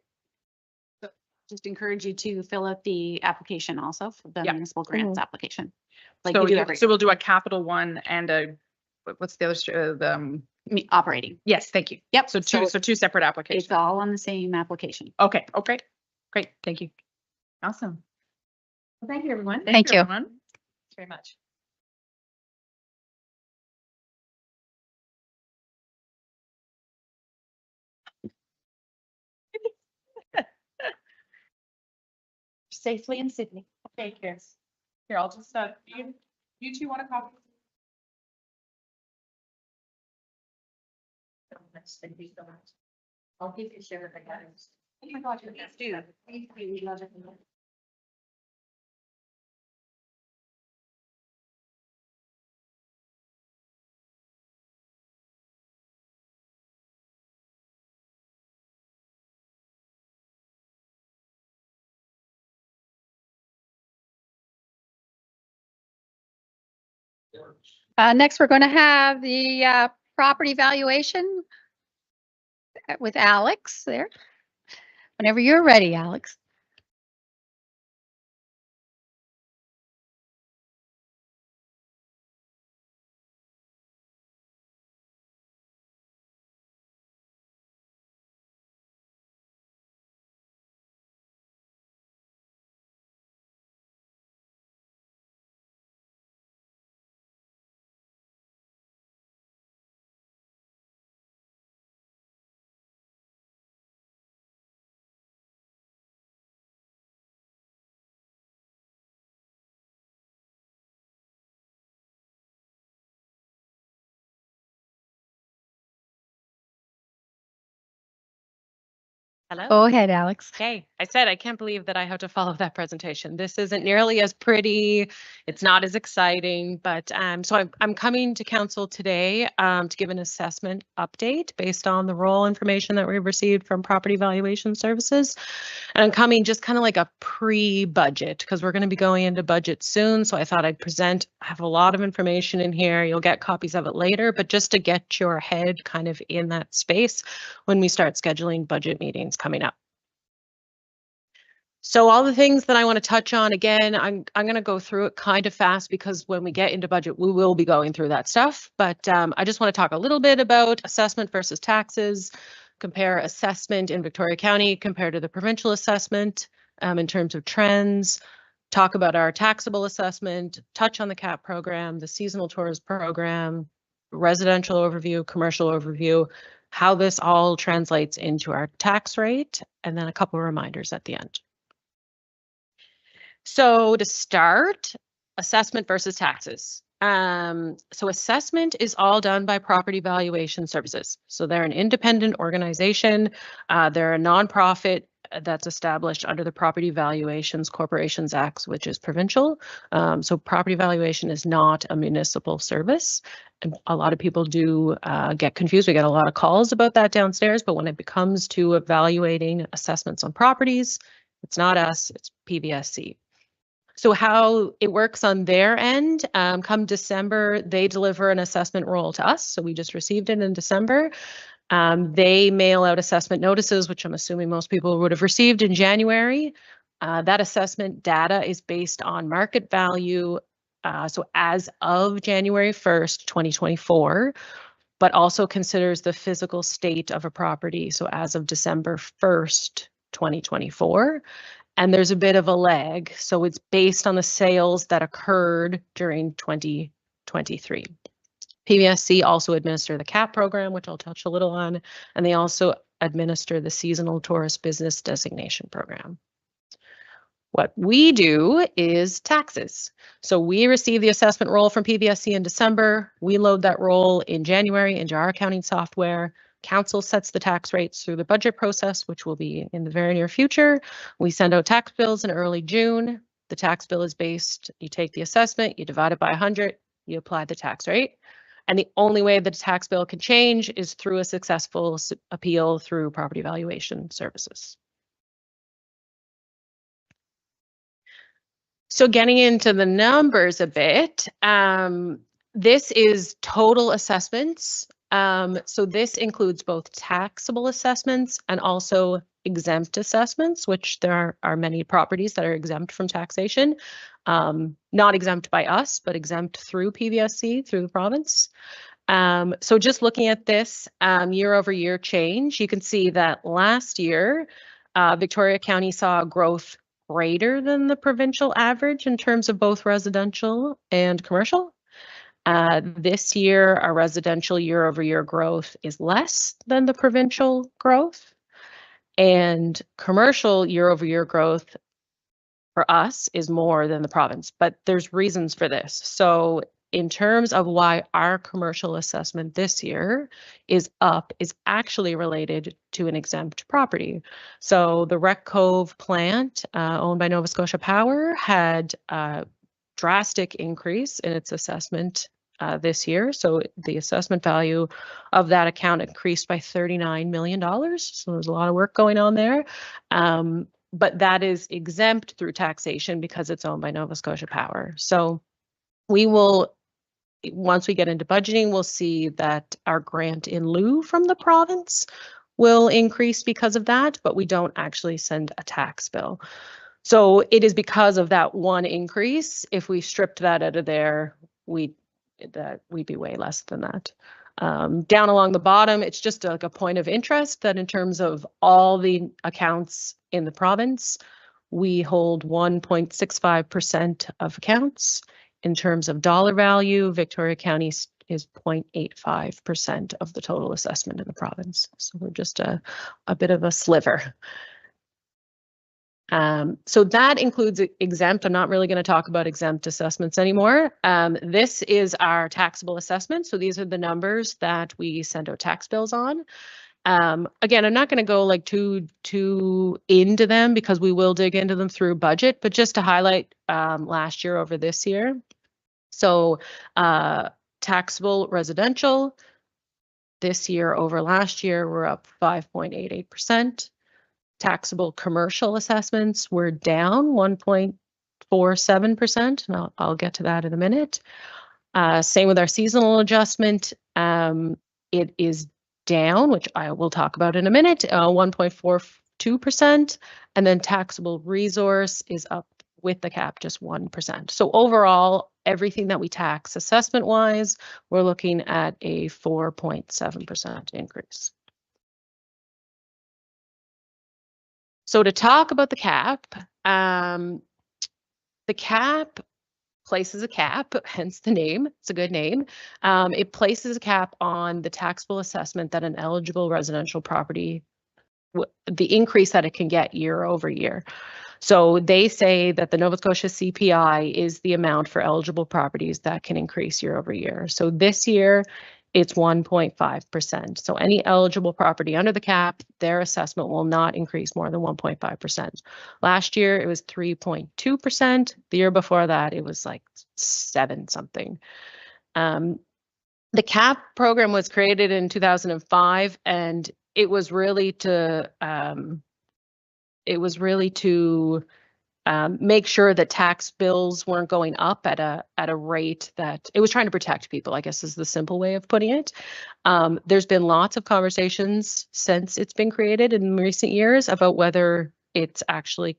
So just encourage you to fill out the application also for the Yeah. municipal grants application. Like So you do every so we'll do a capital one and what's the other, operating. yes, thank you. Yep. So two separate applications. It's all on the same application. Okay, great, thank you. Awesome. Well, thank you, everyone. Thank you. everyone. Thanks very much. Safely in Sydney. Okay, Chris. Here, I'll just, you two want a copy? Thank you so much. I'll give you share the guys. Oh my God, please do. Please do. We love it. Next, we're going to have the property valuation with Alex there. Whenever you're ready, Alex. Hello. Go ahead, Alex. Okay. I said, I can't believe that I have to follow that presentation. This isn't nearly as pretty. It's not as exciting, but so I'm coming to council today to give an assessment update based on the role information that we've received from Property Valuation Services. And I'm coming just kind of like a pre-budget because we're going to be going into budget soon. So I thought I'd present, I have a lot of information in here. You'll get copies of it later, but just to get your head kind of in that space when we start scheduling budget meetings coming up. So all the things that I want to touch on, again, I'm going to go through it kind of fast because when we get into budget, we will be going through that stuff. But I just want to talk a little bit about assessment versus taxes, compare assessment in Victoria County compared to the provincial assessment in terms of trends, talk about our taxable assessment, touch on the CAP program, the seasonal tourist program, residential overview, commercial overview, how this all translates into our tax rate, and then a couple of reminders at the end. So to start, assessment versus taxes. So assessment is all done by Property Valuation Services. So they're an independent organization. They're a nonprofit that's established under the Property Valuations Corporations Act, which is provincial. So property valuation is not a municipal service. And a lot of people do get confused. We get a lot of calls about that downstairs, but when it comes to evaluating assessments on properties, it's not us, it's PVSC. So how it works on their end, come December, they deliver an assessment roll to us. So we just received it in December. They mail out assessment notices, which I'm assuming most people would have received in January. That assessment data is based on market value. So as of January 1st, 2024, but also considers the physical state of a property. So as of December 1st, 2024. And there's a bit of a lag. So it's based on the sales that occurred during 2023. PVSC also administer the CAP program, which I'll touch a little on, and they also administer the Seasonal Tourist Business Designation Program. What we do is taxes. So we receive the assessment roll from PVSC in December. We load that roll in January into our accounting software. Council sets the tax rates through the budget process, which will be in the very near future. We send out tax bills in early June. The tax bill is based, you take the assessment, you divide it by 100, you apply the tax rate. And the only way that a tax bill can change is through a successful appeal through Property Valuation Services. So getting into the numbers a bit, this is total assessments. So this includes both taxable assessments and also exempt assessments, which there are many properties that are exempt from taxation, not exempt by us, but exempt through PVSC, through the province. So just looking at this year over year change, you can see that last year, Victoria County saw growth greater than the provincial average in terms of both residential and commercial. This year, our residential year over year growth is less than the provincial growth, and commercial year over year growth for us is more than the province, but there's reasons for this. So in terms of why our commercial assessment this year is up is actually related to an exempt property. So the Wreck Cove plant owned by Nova Scotia Power had a drastic increase in its assessment this year. So the assessment value of that account increased by $39 million. So there's a lot of work going on there. But that is exempt through taxation because it's owned by Nova Scotia Power. So we will, once we get into budgeting, we'll see that our grant in lieu from the province will increase because of that, but we don't actually send a tax bill. So it is because of that one increase. If we stripped that out of there, we'd be way less than that. Down along the bottom, it's just like a point of interest that in terms of all the accounts in the province, we hold 1.65% of accounts. In terms of dollar value, Victoria County is 0.85% of the total assessment in the province. So we're just a bit of a sliver. So that includes exempt. I'm not really going to talk about exempt assessments anymore. This is our taxable assessment. So these are the numbers that we send out tax bills on. Again, I'm not going to go like too into them because we will dig into them through budget, but just to highlight last year over this year. So taxable residential this year over last year, we're up 5.88%. Taxable commercial assessments were down 1.47%. And I'll get to that in a minute. Same with our seasonal adjustment. It is down, which I will talk about in a minute, 1.42%. And then taxable resource is up with the cap just 1%. So overall, everything that we tax assessment wise, we're looking at a 4.7% increase. So to talk about the cap places a cap, hence the name. It's a good name. It places a cap on the taxable assessment that an eligible residential property, the increase that it can get year over year. So they say that the Nova Scotia CPI is the amount for eligible properties that can increase year over year. So this year, it's 1.5%. So any eligible property under the cap, their assessment will not increase more than 1.5%. Last year, it was 3.2%. The year before that, it was like 7 something. The cap program was created in 2005, and it was really to make sure that tax bills weren't going up at a rate that it was trying to protect people, I guess is the simple way of putting it. There's been lots of conversations since it's been created in recent years about whether it's actually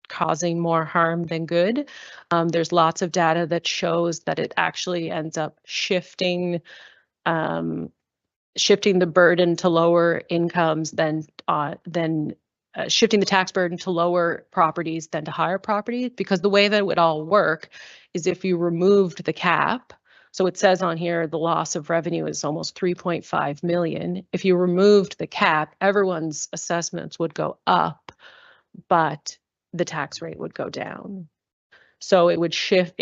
causing more harm than good. There's lots of data that shows that it actually ends up shifting the burden to lower incomes than shifting the tax burden to lower properties than to higher properties, because the way that it would all work is if you removed the cap. So it says on here, the loss of revenue is almost 3.5 million. If you removed the cap, everyone's assessments would go up, but the tax rate would go down. So it would shift.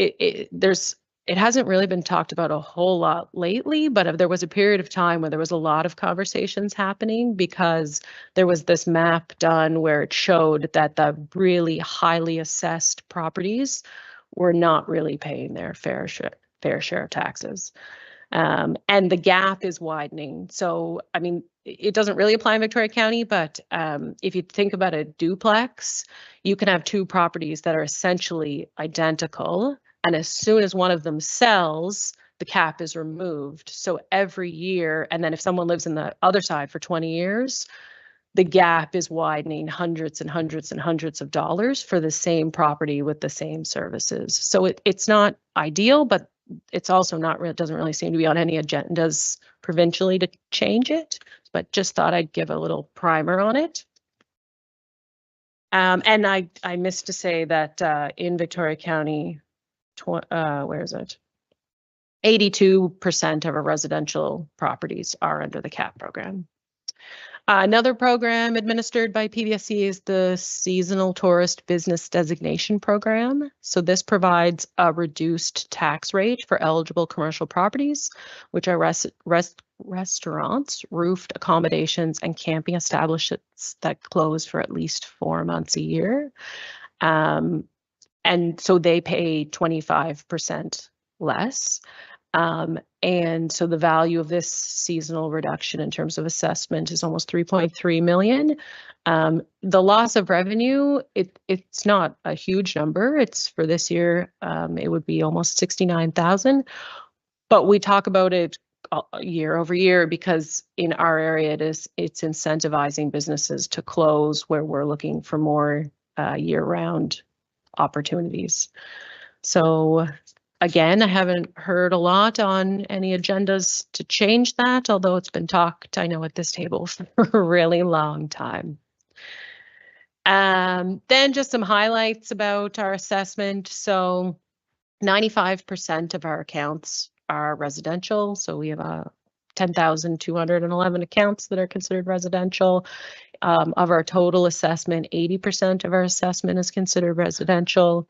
It hasn't really been talked about a whole lot lately, but there was a period of time where there was a lot of conversations happening because there was this map done where it showed that the really highly assessed properties were not really paying their fair share of taxes. And the gap is widening. So, I mean, it doesn't really apply in Victoria County, but if you think about a duplex, you can have 2 properties that are essentially identical. And as soon as one of them sells, the cap is removed. So every year, and then if someone lives in the other side for 20 years, the gap is widening hundreds and hundreds and hundreds of dollars for the same property with the same services. So it's not ideal, but it's also not really, doesn't really seem to be on any agendas provincially to change it. But just thought I'd give a little primer on it. And I missed to say that in Victoria County, where is it? 82% of our residential properties are under the CAP program. Another program administered by PVSC is the Seasonal Tourist Business Designation Program. So this provides a reduced tax rate for eligible commercial properties, which are restaurants, roofed accommodations, and camping establishments that close for at least 4 months a year. And so they pay 25% less. And so the value of this seasonal reduction in terms of assessment is almost 3.3 million. The loss of revenue, it's not a huge number. It's for this year, it would be almost 69,000. But we talk about it year over year because in our area, it's incentivizing businesses to close where we're looking for more year-round opportunities. So again, I haven't heard a lot on any agendas to change that, although it's been talked, I know, at this table for a really long time. Then just some highlights about our assessment. So 95% of our accounts are residential. So we have 10,211 accounts that are considered residential. Of our total assessment, 80% of our assessment is considered residential.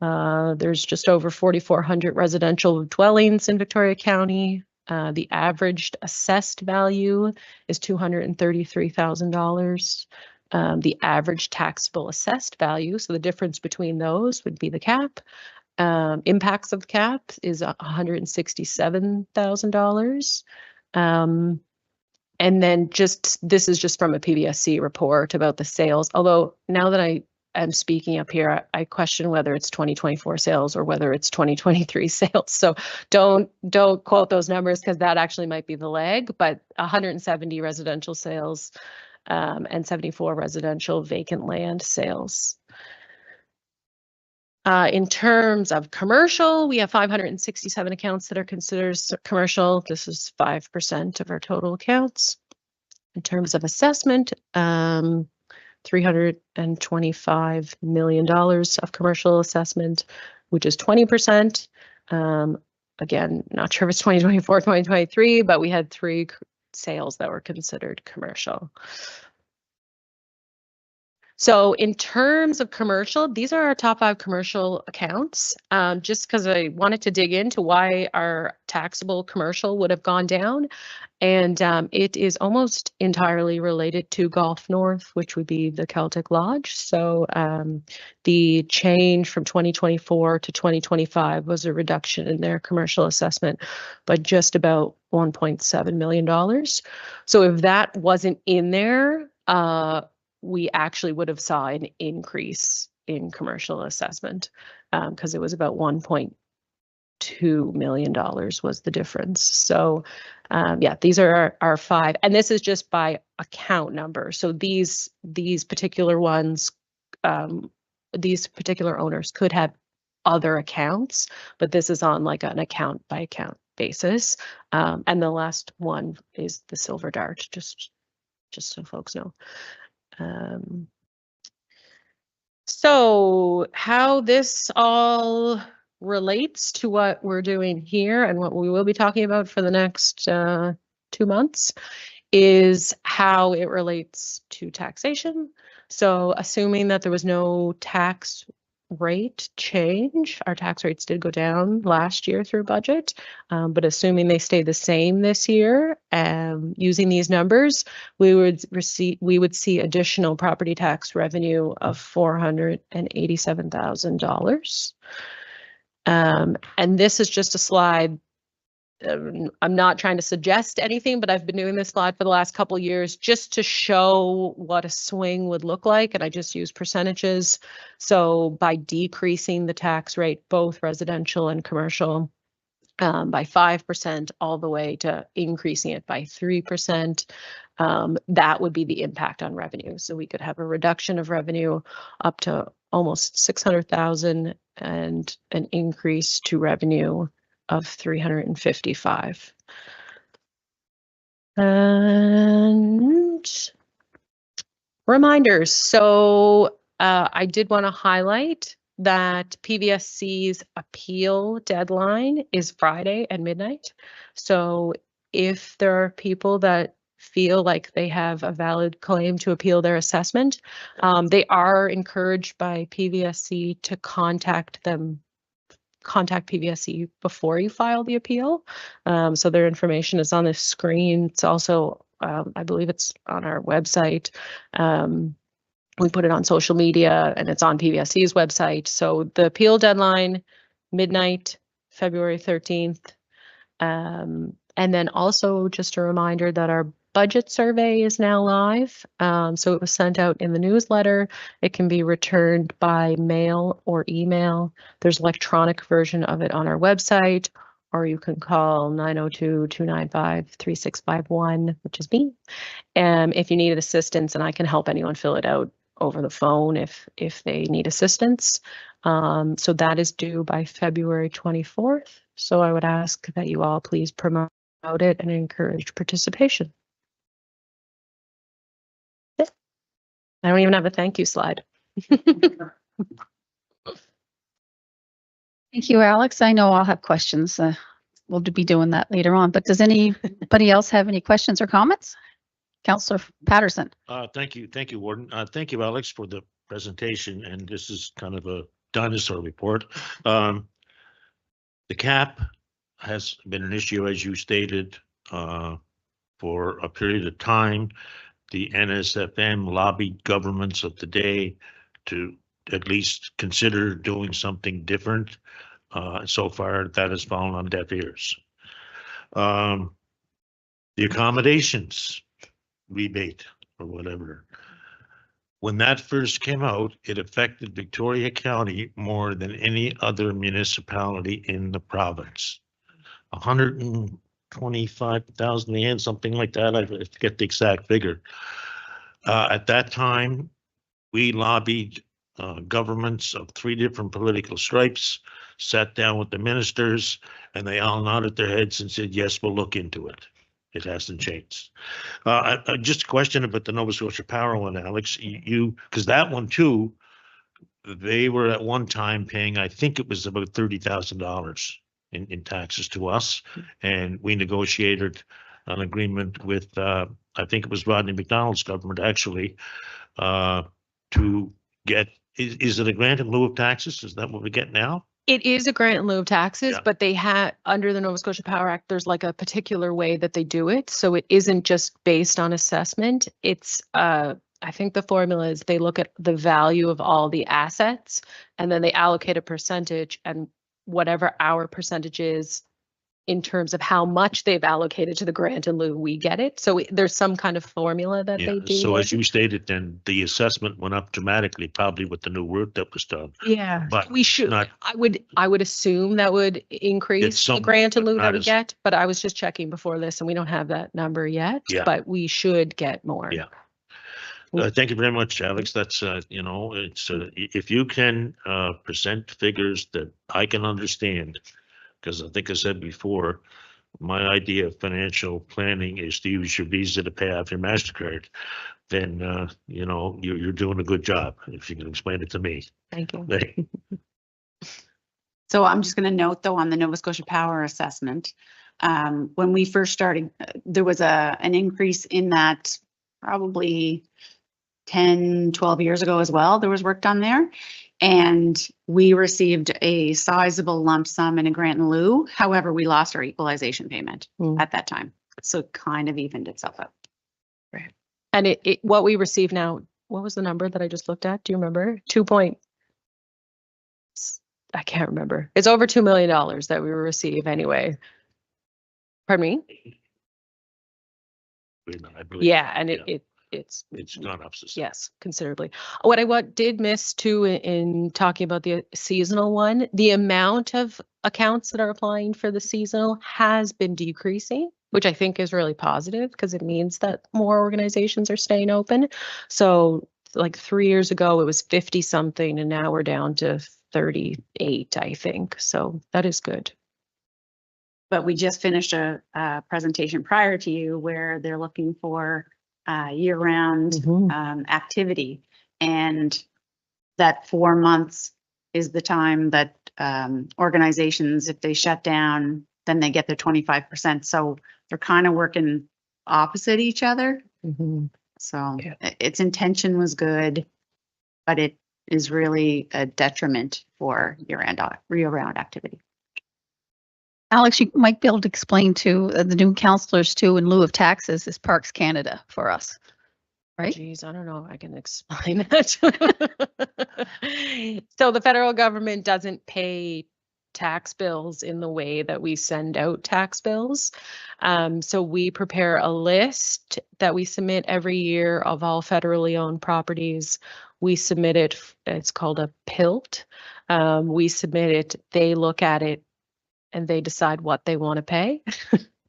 There's just over 4,400 residential dwellings in Victoria County. The averaged assessed value is $233,000. The average taxable assessed value, so the difference between those would be the cap. Impacts of the cap is $167,000. And then this is just from a PVSC report about the sales. Although now that I am speaking up here, I question whether it's 2024 sales or whether it's 2023 sales. So don't quote those numbers because that actually might be the lag, but 170 residential sales and 74 residential vacant land sales. In terms of commercial, we have 567 accounts that are considered commercial. This is 5% of our total accounts. In terms of assessment, $325 million of commercial assessment, which is 20%. Again, not sure if it's 2024, 2023, but we had 3 sales that were considered commercial. So in terms of commercial, these are our top 5 commercial accounts, just because I wanted to dig into why our taxable commercial would have gone down. And it is almost entirely related to Gulf North, which would be the Celtic Lodge. So the change from 2024 to 2025 was a reduction in their commercial assessment by just about $1.7 million. So if that wasn't in there, we actually would have saw an increase in commercial assessment because it was about $1.2 million was the difference. So yeah, these are our 5, and this is just by account number. So these particular ones, these particular owners could have other accounts, but this is on like an account by account basis. And the last one is the Silver Dart, just so folks know. So how this all relates to what we're doing here and what we will be talking about for the next 2 months is how it relates to taxation. So assuming that there was no tax rate change, our tax rates did go down last year through budget, but assuming they stay the same this year, using these numbers, we would see additional property tax revenue of $487,000. And this is just a slide. I'm not trying to suggest anything, but I've been doing this slide for the last couple of years just to show what a swing would look like. And I just use percentages. So by decreasing the tax rate, both residential and commercial, by 5% all the way to increasing it by 3%, that would be the impact on revenue. So we could have a reduction of revenue up to almost $600,000 and an increase to revenue of 355. And reminders. So I did want to highlight that PVSC's appeal deadline is Friday at midnight. So if there are people that feel like they have a valid claim to appeal their assessment, they are encouraged by PVSC to contact PVSC before you file the appeal. So their information is on the screen. It's also, I believe it's on our website. We put it on social media and it's on PVSC's website. So the appeal deadline, midnight, February 13th. And then also just a reminder that our budget survey is now live. So it was sent out in the newsletter. It can be returned by mail or email. There's an electronic version of it on our website, or you can call 902-295-3651, which is me. If you need assistance, and I can help anyone fill it out over the phone if they need assistance. So that is due by February 24th. So I would ask that you all please promote it and encourage participation. I don't even have a thank you slide. Thank you, Alex. I know I'll have questions. We'll be doing that later on, but does anybody else have any questions or comments? Councillor Patterson. Thank you, Warden. Thank you, Alex, for the presentation. And this is kind of a dinosaur report. The cap has been an issue, as you stated, for a period of time. The NSFM lobbied governments of the day to at least consider doing something different. So far, that has fallen on deaf ears. The accommodations rebate or whatever. When that first came out, it affected Victoria County more than any other municipality in the province. 125,000 yen, something like that. I forget the exact figure. At that time, we lobbied governments of 3 different political stripes, sat down with the ministers, and they all nodded their heads and said, yes, we'll look into it. It hasn't changed. Just a question about the Nova Scotia Power one, Alex. Because that one too, they were at one time paying, I think it was about $30,000 in taxes to us. And we negotiated an agreement with, I think it was Rodney McDonald's government actually, to get, is it a grant in lieu of taxes? Is that what we get now? It is a grant in lieu of taxes, Yeah. but they had, under the Nova Scotia Power Act, there's like a particular way that they do it. So it isn't just based on assessment. It's, I think the formula is they look at the value of all the assets and then they allocate a percentage, and whatever our percentage is in terms of how much they've allocated to the grant in lieu, we get it. So there's some kind of formula that they do. So there. as you stated, then the assessment went up dramatically, probably with the new work that was done. Yeah, But we should. not- I would assume that would increase the some, grant in but lieu not that we as- get, but I was just checking before this and we don't have that number yet, Yeah. but we should get more. Yeah. Thank you very much, Alex. That's, you know, it's, if you can present figures that I can understand, because I think I said before, my idea of financial planning is to use your Visa to pay off your MasterCard, then, you know, you're doing a good job, if you can explain it to me. Thank you. So I'm just going to note though on the Nova Scotia Power assessment, when we first started, there was an increase in that probably 10, 12 years ago as well. There was work done there. And we received a sizable lump sum in a grant in lieu. However, we lost our equalization payment at that time. So it kind of evened itself out. Right. And what we receive now, what was the number that I just looked at? Do you remember? I can't remember. It's over $2 million that we receive anyway. Pardon me? I believe. Yeah, and Yeah. it's It's gone up. yes, considerably. What I did miss too in talking about the seasonal one, the amount of accounts that are applying for the seasonal has been decreasing, which I think is really positive because it means that more organizations are staying open. So like 3 years ago, it was 50 something and now we're down to 38, I think. So that is good. But we just finished a presentation prior to you where they're looking for year-round activity. And that 4 months is the time that organizations, if they shut down, then they get their 25%. So they're kind of working opposite each other. So its intention was good, but it is really a detriment for year-round activity. Alex, you might be able to explain to the new counselors too, in lieu of taxes, is Parks Canada for us, right? Geez, I don't know if I can explain that. So the federal government doesn't pay tax bills in the way that we send out tax bills. So we prepare a list that we submit every year of all federally owned properties. We submit it, it's called a PILT. We submit it, they look at it, and they decide what they want to pay.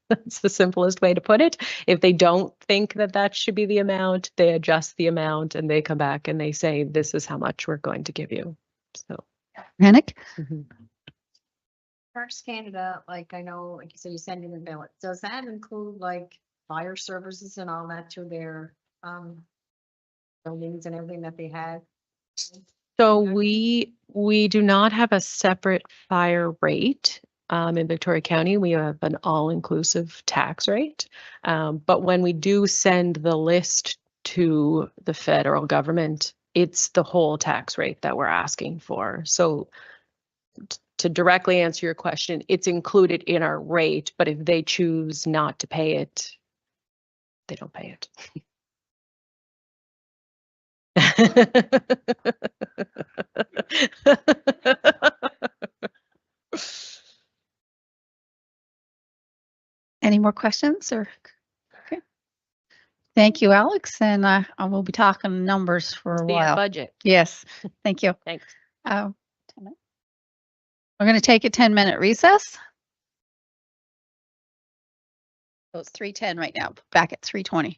That's the simplest way to put it. If they don't think that that should be the amount, they adjust the amount and they come back and they say, this is how much we're going to give you. So. Rennick? Parks Canada, like I know, like you said, you send in the bill. Does that include like fire services and all that to their buildings and everything that they had? So we do not have a separate fire rate. In Victoria County, we have an all-inclusive tax rate. But when we do send the list to the federal government, it's the whole tax rate that we're asking for. So to directly answer your question, it's included in our rate, but if they choose not to pay it, they don't pay it. Any more questions or? Okay. Thank you, Alex, and I will be talking numbers for a The while. budget. Yes, thank you. Thanks. We're going to take a 10-minute recess. So it's 3:10 right now, back at 3:20.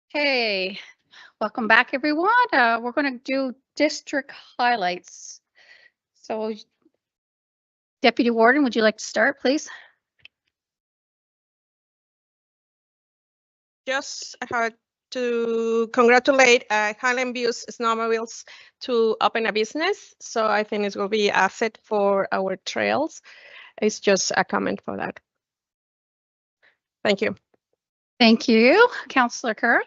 Hey, welcome back, everyone. We're going to do district highlights. So Deputy Warden, would you like to start, please? Just had to congratulate Highland Views Snowmobiles to open a business. So I think it will be asset for our trails. It's just a comment for that. Thank you. Thank you, Councillor Kerr.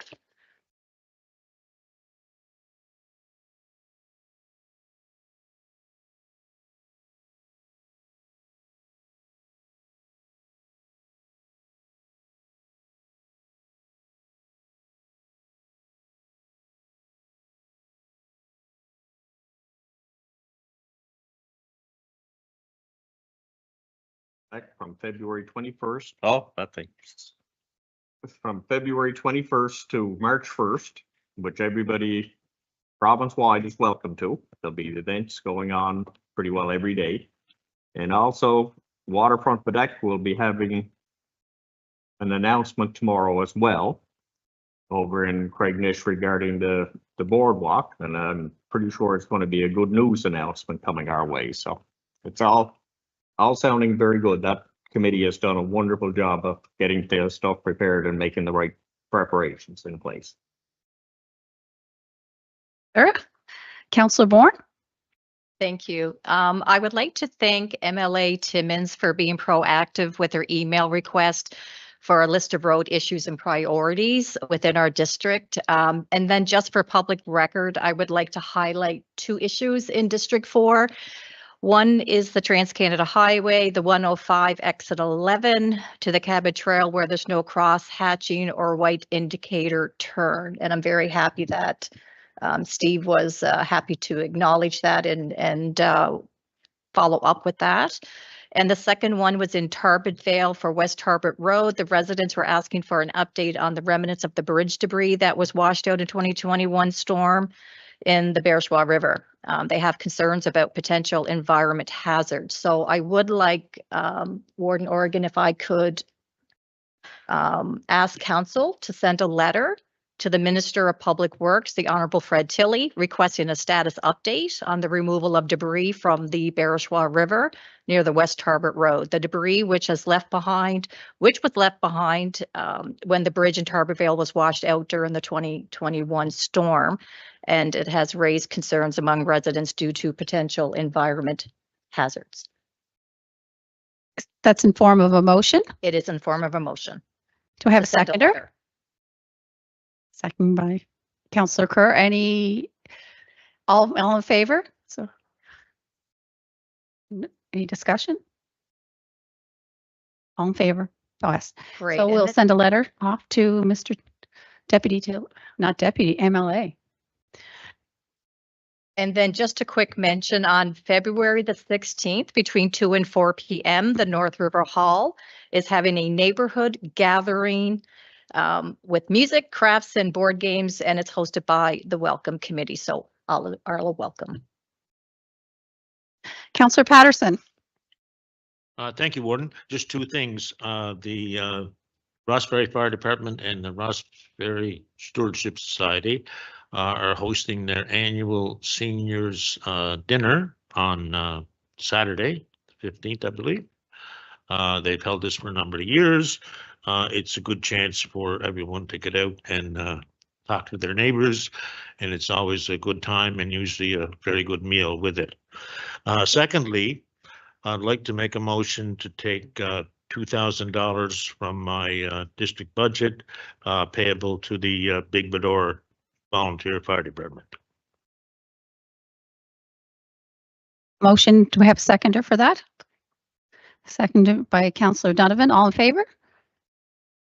Back from February 21st. Oh, that thing. From February 21st to March 1st, which everybody province-wide is welcome to. There'll be events going on pretty well every day. And also Waterfront Baddeck will be having an announcement tomorrow as well over in Craignish regarding the boardwalk. And I'm pretty sure it's going to be a good news announcement coming our way. So it's all sounding very good. That committee has done a wonderful job of getting the stuff prepared and making the right preparations in place. Councillor Bourne. Thank you. I would like to thank MLA Timmins for being proactive with her email request for a list of road issues and priorities within our district. And then just for public record, I would like to highlight 2 issues in District 4. One is the Trans-Canada Highway, the 105 exit 11 to the Cabot Trail where there's no cross hatching or white indicator turn. And I'm very happy that Steve was happy to acknowledge that and follow up with that. And the second one was in Tarbert Vale for West Tarbert Road. The residents were asking for an update on the remnants of the bridge debris that was washed out in 2021 storm in the Bearshaw River. They have concerns about potential environment hazards. So I would like Warden Oregon if I could ask council to send a letter to the Minister of Public Works, the Honorable Fred Tilley, requesting a status update on the removal of debris from the Bearshaw River near the West Tarbert Road. The debris which was left behind when the bridge in Tarbert Vale was washed out during the 2021 storm, and it has raised concerns among residents due to potential environment hazards. That's in form of a motion. It is in form of a motion. Do I have a To send seconder? letter. Second by Councillor Kerr. All in favor? So any discussion? All in favor? Oh, yes. Great. So And we'll this- send a letter off to Mr. Deputy, not Deputy, MLA. And then just a quick mention on February the 16th between 2 and 4 p.m., the North River Hall is having a neighborhood gathering with music, crafts, and board games, and it's hosted by the Welcome Committee. So all are welcome. Councillor Patterson. Thank you, Warden. Just 2 things. The Rossberry Fire Department and the Rossberry Stewardship Society are hosting their annual seniors dinner on Saturday, the 15th, I believe. They've held this for a number of years. It's a good chance for everyone to get out and talk to their neighbors, and it's always a good time and usually a very good meal with it. Secondly, I'd like to make a motion to take $2,000 from my district budget payable to the Big Bador Volunteer Fire Department. Motion, do we have a seconder for that? Seconded by Councillor Donovan. All in favor?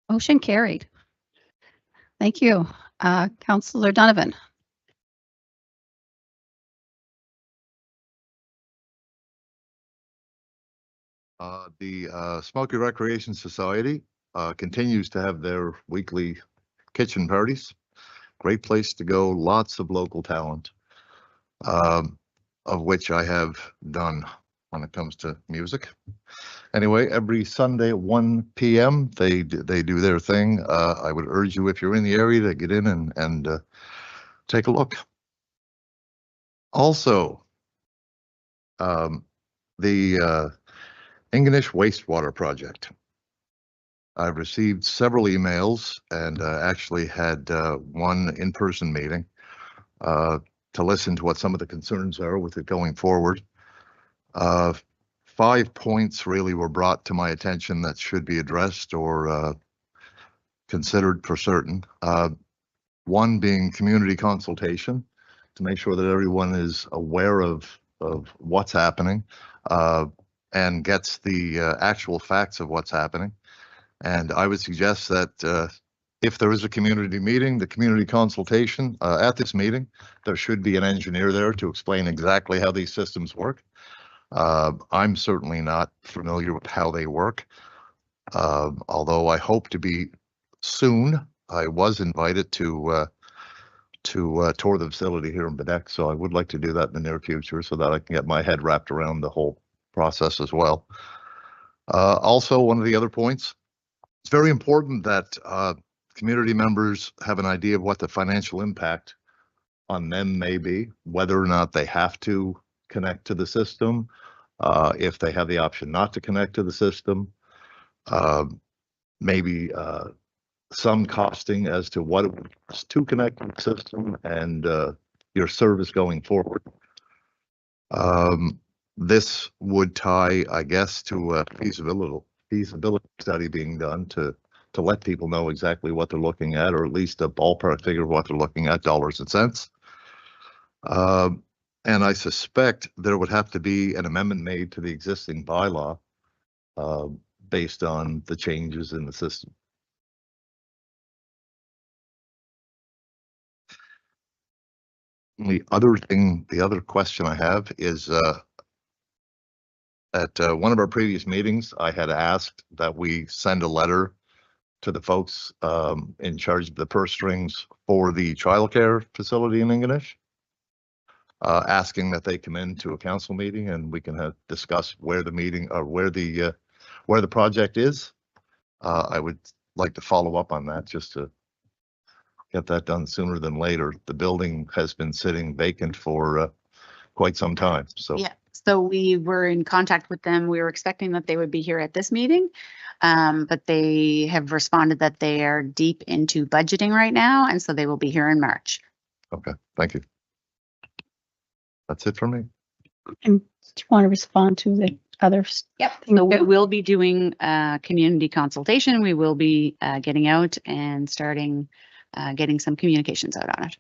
Motion carried. Thank you. Councillor Donovan. The Smoky Recreation Society continues to have their weekly kitchen parties. Great place to go, lots of local talent, of which I have done when it comes to music. Anyway, every Sunday at 1 p.m. they do their thing. I would urge you, if you're in the area, to get in and take a look. Also, the Ingonish wastewater project. I've received several emails and actually had one in-person meeting to listen to what some of the concerns are with it going forward. 5 points really were brought to my attention that should be addressed or considered for certain. One being community consultation, to make sure that everyone is aware of what's happening and gets the actual facts of what's happening. And I would suggest that if there is a community meeting, the community consultation, at this meeting, there should be an engineer there to explain exactly how these systems work. I'm certainly not familiar with how they work, although I hope to be soon. I was invited to tour the facility here in Baddeck, so I would like to do that in the near future so that I can get my head wrapped around the whole process as well. Also, one of the other points, it's very important that community members have an idea of what the financial impact on them may be, whether or not they have to connect to the system, if they have the option not to connect to the system, maybe some costing as to what it was to connect to the system and your service going forward. This would tie, I guess, to a feasibility study being done to let people know exactly what they're looking at, or at least a ballpark figure of what they're looking at, dollars and cents. And I suspect there would have to be an amendment made to the existing bylaw based on the changes in the system. The other question I have is at one of our previous meetings, I had asked that we send a letter to the folks in charge of the purse strings for the childcare facility in Ingonish, asking that they come into a council meeting and we can discuss where the meeting or where the project is. I would like to follow up on that just to get that done sooner than later. The building has been sitting vacant for quite some time. So Yeah, so we were in contact with them. We were expecting that they would be here at this meeting, but they have responded that they are deep into budgeting right now, and so they will be here in March. okay, thank you. That's it for me. And do you want to respond to the others? Yep. So we will be doing community consultation. We will be getting out and starting getting some communications out on it.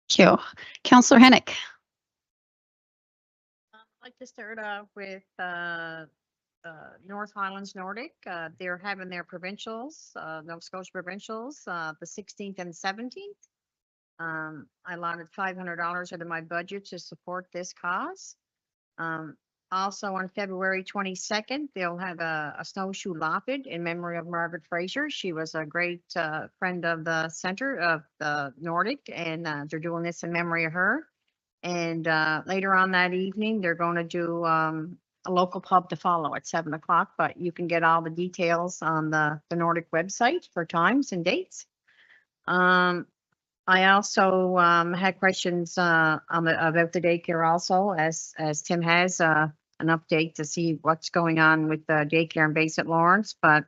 Thank you. Councillor Hennick. I'd like to start off with North Highlands Nordic. They're having their provincials, Nova Scotia provincials, the 16th and 17th. I allotted $500 out of my budget to support this cause. Also on February 22nd, they'll have a snowshoe laughed in memory of Margaret Fraser. She was a great friend of the center of the Nordic, and they're doing this in memory of her. And later on that evening, they're going to do a local pub to follow at 7 o'clock, but you can get all the details on the Nordic website for times and dates. I also had questions about the daycare also, as Tim has an update to see what's going on with the daycare in Bay St. Lawrence, but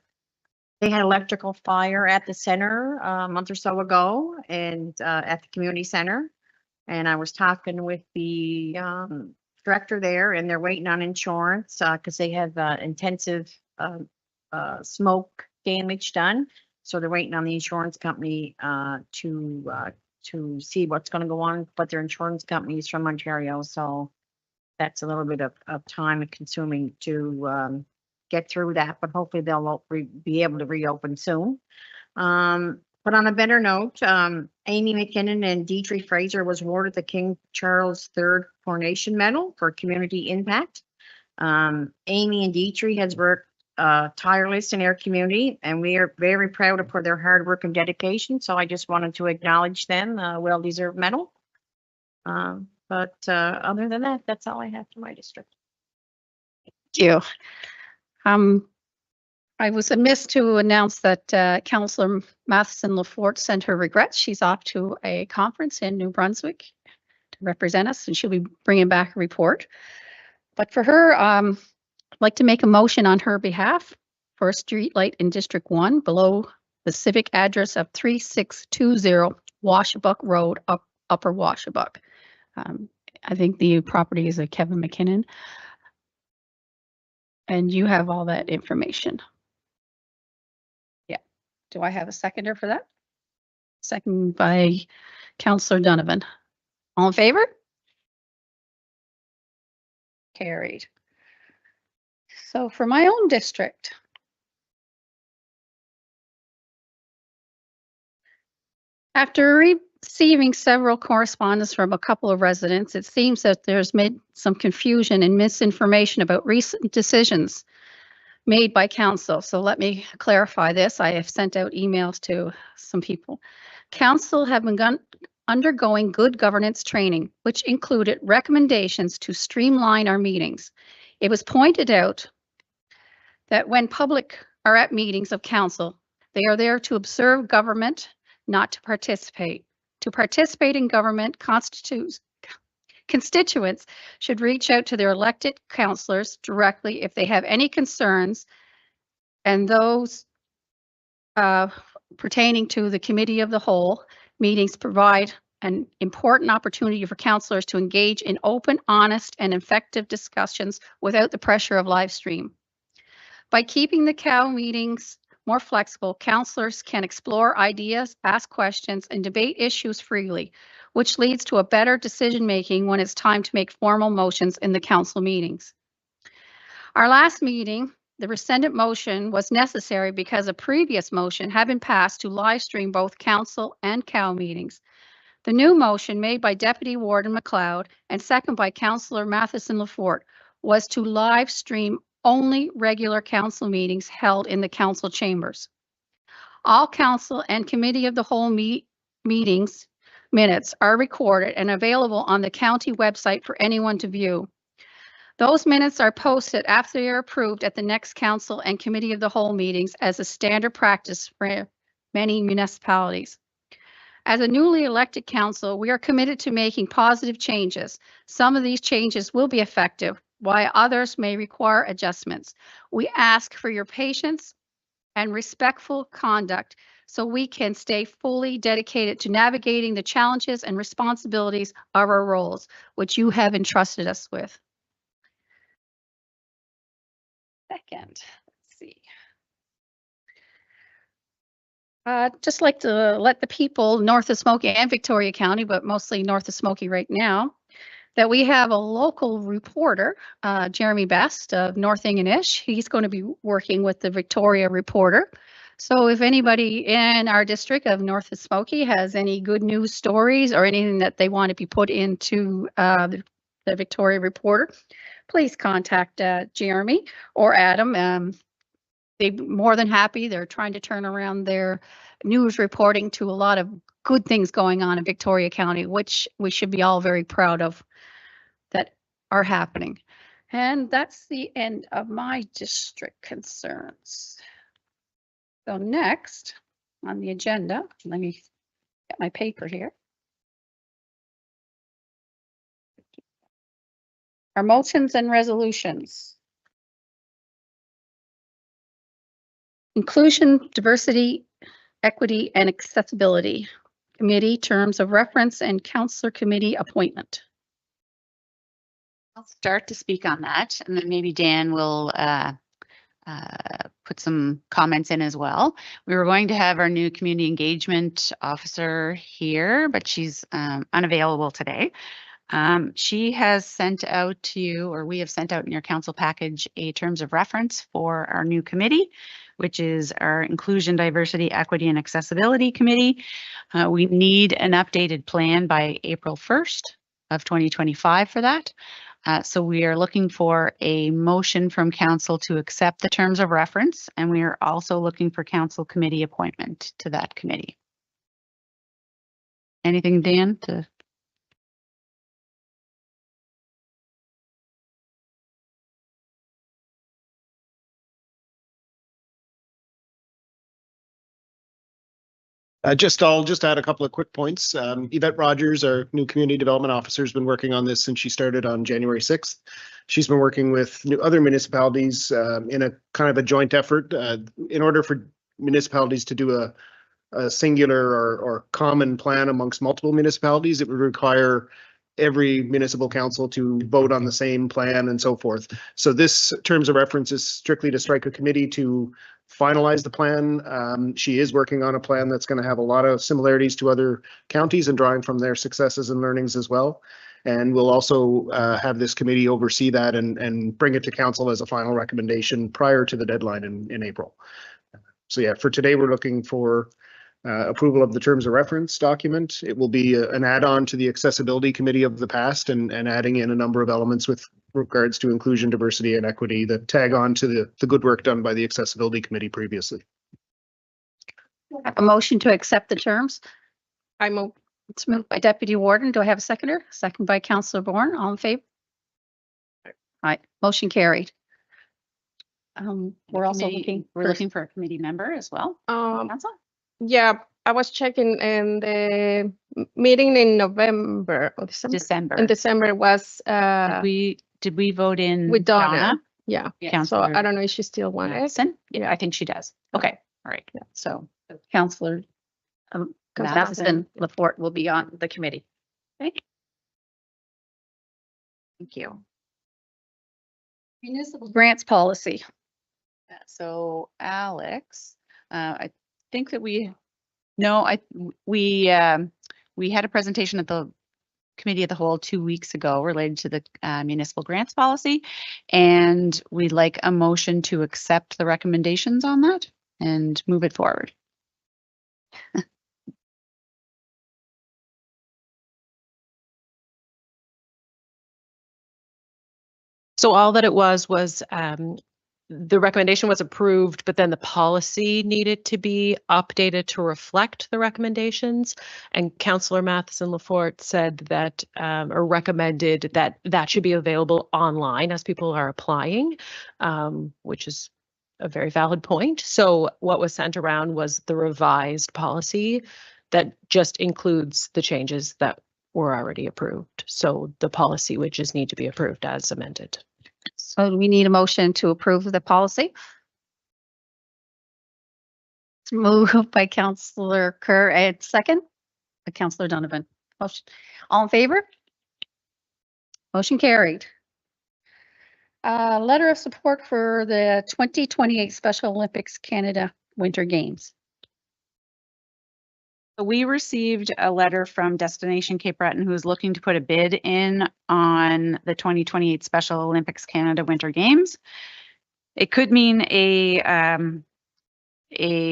they had electrical fire at the center a month or so ago and at the community center. And I was talking with the director there, and they're waiting on insurance because they have intensive smoke damage done. So they're waiting on the insurance company to see what's going to go on, but their insurance company is from Ontario. So that's a little bit of time consuming to get through that, but hopefully they'll be able to reopen soon. But on a better note, Amy McKinnon and Deirdre Fraser was awarded the King Charles III Coronation Medal for community impact. Amy and Deirdre has worked tireless in our community, and we are very proud of for their hard work and dedication. So I just wanted to acknowledge them, well-deserved medal. But other than that, that's all I have for my district. Thank you. I was amiss to announce that Councillor Matheson-Lafort sent her regrets. She's off to a conference in New Brunswick to represent us, and she'll be bringing back a report. But for her, I'd like to make a motion on her behalf for a street light in District 1 below the civic address of 3620 Washabuck Road, Upper Washabuck. I think the property is a Kevin McKinnon. And you have all that information. Yeah. Do I have a seconder for that? Second by Councillor Donovan. All in favor? Carried. So for my own district, after receiving several correspondence from a couple of residents, it seems that there's made some confusion and misinformation about recent decisions made by council. So let me clarify this. I have sent out emails to some people. Council have begun undergoing good governance training, which included recommendations to streamline our meetings. It was pointed out that when public are at meetings of council, they are there to observe government, not to participate. To participate in government, constituents should reach out to their elected councillors directly if they have any concerns, and those pertaining to the committee of the whole meetings provide an important opportunity for councillors to engage in open, honest, and effective discussions without the pressure of live stream. By keeping the COW meetings more flexible, councillors can explore ideas, ask questions, and debate issues freely, which leads to a better decision-making when it's time to make formal motions in the council meetings. Our last meeting, the rescinded motion was necessary because a previous motion had been passed to live stream both council and COW meetings. The new motion made by Deputy Warden McLeod and second by Councillor Matheson-Lafort was to live stream only regular council meetings held in the council chambers. All council and committee of the whole meetings minutes are recorded and available on the county website for anyone to view. Those minutes are posted after they are approved at the next council and committee of the whole meetings as a standard practice for many municipalities. As a newly elected council, we are committed to making positive changes. Some of these changes will be effective, while others may require adjustments. We ask for your patience and respectful conduct so we can stay fully dedicated to navigating the challenges and responsibilities of our roles, which you have entrusted us with. Second, let's see. Just like to let the people north of Smoky and Victoria County, but mostly north of Smoky right now, that we have a local reporter, Jeremy Best of North Ingonish. He's going to be working with the Victoria Reporter. So if anybody in our district of North of Smoky has any good news stories or anything that they want to be put into the Victoria Reporter, please contact Jeremy or Adam. They're more than happy. They're trying to turn around their news reporting to a lot of good things going on in Victoria County, which we should be all very proud of that are happening. And that's the end of my district concerns. So next on the agenda, let me get my paper here. Our motions and resolutions. Inclusion, diversity, equity, and accessibility committee, terms of reference, and councillor committee appointment. I'll start to speak on that, and then maybe Dan will put some comments in as well. We were going to have our new community engagement officer here, but she's unavailable today. She has sent out to you, or we have sent out in your council package, a terms of reference for our new committee, which is our Inclusion, Diversity, Equity, and Accessibility Committee. We need an updated plan by April 1st of 2025 for that. So we are looking for a motion from council to accept the terms of reference, and we are also looking for council committee appointment to that committee. Anything, Dan, to? I'll just add a couple of quick points. Yvette Rogers, our new community development officer, has been working on this since she started on January 6th. She's been working with other municipalities in a kind of a joint effort in order for municipalities to do a singular or common plan amongst multiple municipalities. It would require every municipal council to vote on the same plan and so forth. So this terms of reference is strictly to strike a committee to finalize the plan. She is working on a plan that's going to have a lot of similarities to other counties and drawing from their successes and learnings as well. And we'll also have this committee oversee that and bring it to council as a final recommendation prior to the deadline in April. So yeah, for today, we're looking for approval of the terms of reference document. It will be an add-on to the accessibility committee of the past and adding in a number of elements with regards to inclusion, diversity, and equity that tag on to the good work done by the accessibility committee previously. A motion to accept the terms. I move. It's moved by Deputy Warden. Do I have a seconder? Second by Councillor Bourne. All in favor? All right, motion carried. We're also looking for a committee member as well. Council? Yeah, I was checking in the meeting in November or December. In December was Did we vote in with Donna? Yeah. So Councillor I don't know if she still wants it. Madison? Yeah, I think she does. Okay, all right. Yeah. So Councillor Madison Lafort will be on the committee. Okay. Thank you. Municipal grants policy. So ALIX, I think that we had a presentation at the committee of the whole 2 weeks ago related to the municipal grants policy, and we'd like a motion to accept the recommendations on that and move it forward. So all that it was the recommendation was approved, but then the policy needed to be updated to reflect the recommendations. And Councillor Matheson Lafort said that, or recommended that that should be available online as people are applying, which is a very valid point. So what was sent around was the revised policy that just includes the changes that were already approved. So the policy would just need to be approved as amended. So we need a motion to approve the policy. It's moved by Councillor Kerr and second by Councillor Donovan. Motion. All in favor? Motion carried. Letter of support for the 2028 Special Olympics Canada Winter Games. We received a letter from Destination Cape Breton, who is looking to put a bid in on the 2028 Special Olympics Canada Winter Games. It could mean a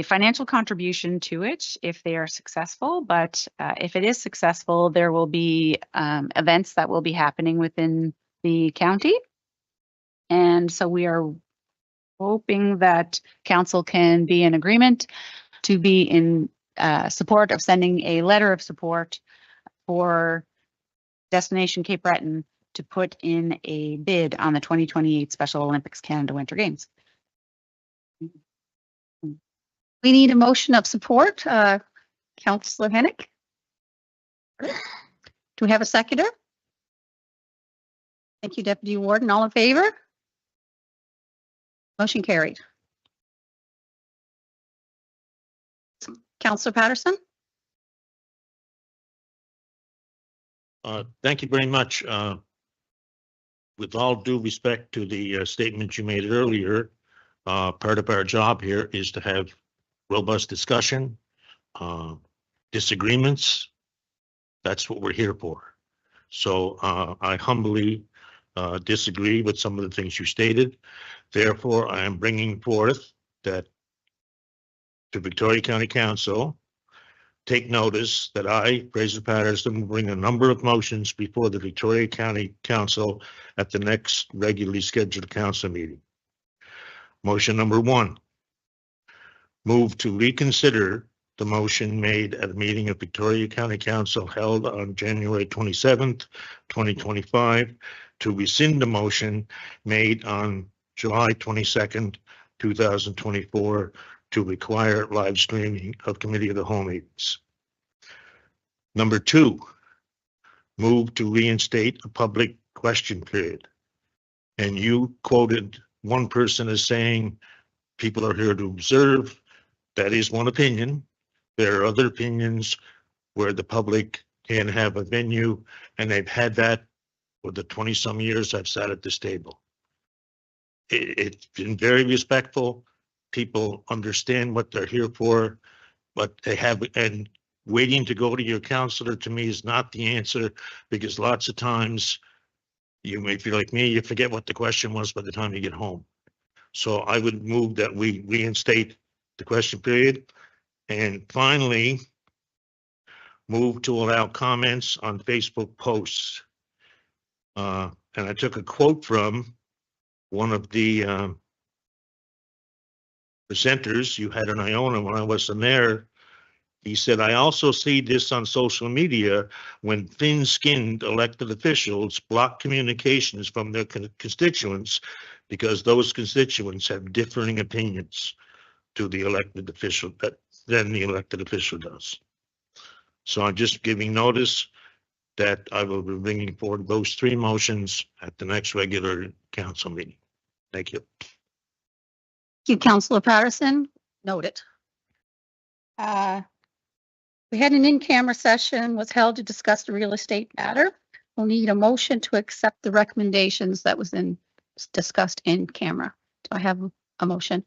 financial contribution to it if they are successful, but if it is successful, there will be events that will be happening within the county. And so we are hoping that council can be in agreement to be in support of sending a letter of support for Destination Cape Breton to put in a bid on the 2028 Special Olympics Canada Winter Games. We need a motion of support. Councillor Hennick. Do we have a seconder? Thank you, Deputy Warden. All in favor? Motion carried. Councillor Patterson. Thank you very much. With all due respect to the statement you made earlier, part of our job here is to have robust discussion, disagreements. That's what we're here for. So I humbly disagree with some of the things you stated. Therefore, I am bringing forth that to Victoria County Council, take notice that I, Fraser Patterson, will bring a number of motions before the Victoria County Council at the next regularly scheduled council meeting. Motion number 1, move to reconsider the motion made at a meeting of Victoria County Council held on January 27th, 2025, to rescind the motion made on July 22nd, 2024, to require live streaming of committee of the whole meetings. Number 2, move to reinstate a public question period. And you quoted one person as saying, people are here to observe. That is one opinion. There are other opinions where the public can have a venue, and they've had that for the 20-some years I've sat at this table. It's been very respectful. People understand what they're here for, but they have, and waiting to go to your counselor to me is not the answer, because lots of times you may feel like me, you forget what the question was by the time you get home. So I would move that we reinstate the question period. And finally, move to allow comments on Facebook posts. And I took a quote from one of the presenters you had in Iona when I was the mayor. He said, I also see this on social media when thin-skinned elected officials block communications from their constituents because those constituents have differing opinions to the elected official than the elected official does. So I'm just giving notice that I will be bringing forward those 3 motions at the next regular council meeting. Thank you. Thank you, Councillor Patterson. Noted. We had an in-camera session was held to discuss the real estate matter. We'll need a motion to accept the recommendations that was discussed in camera. Do I have a motion?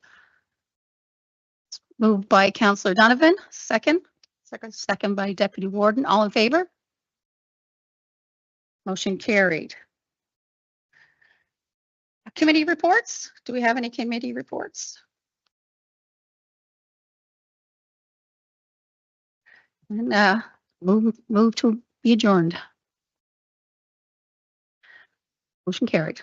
Moved by Councillor Donovan, second. Second by Deputy Warden. All in favor? Motion carried. Committee reports. Do we have any committee reports? And move to be adjourned. Motion carried.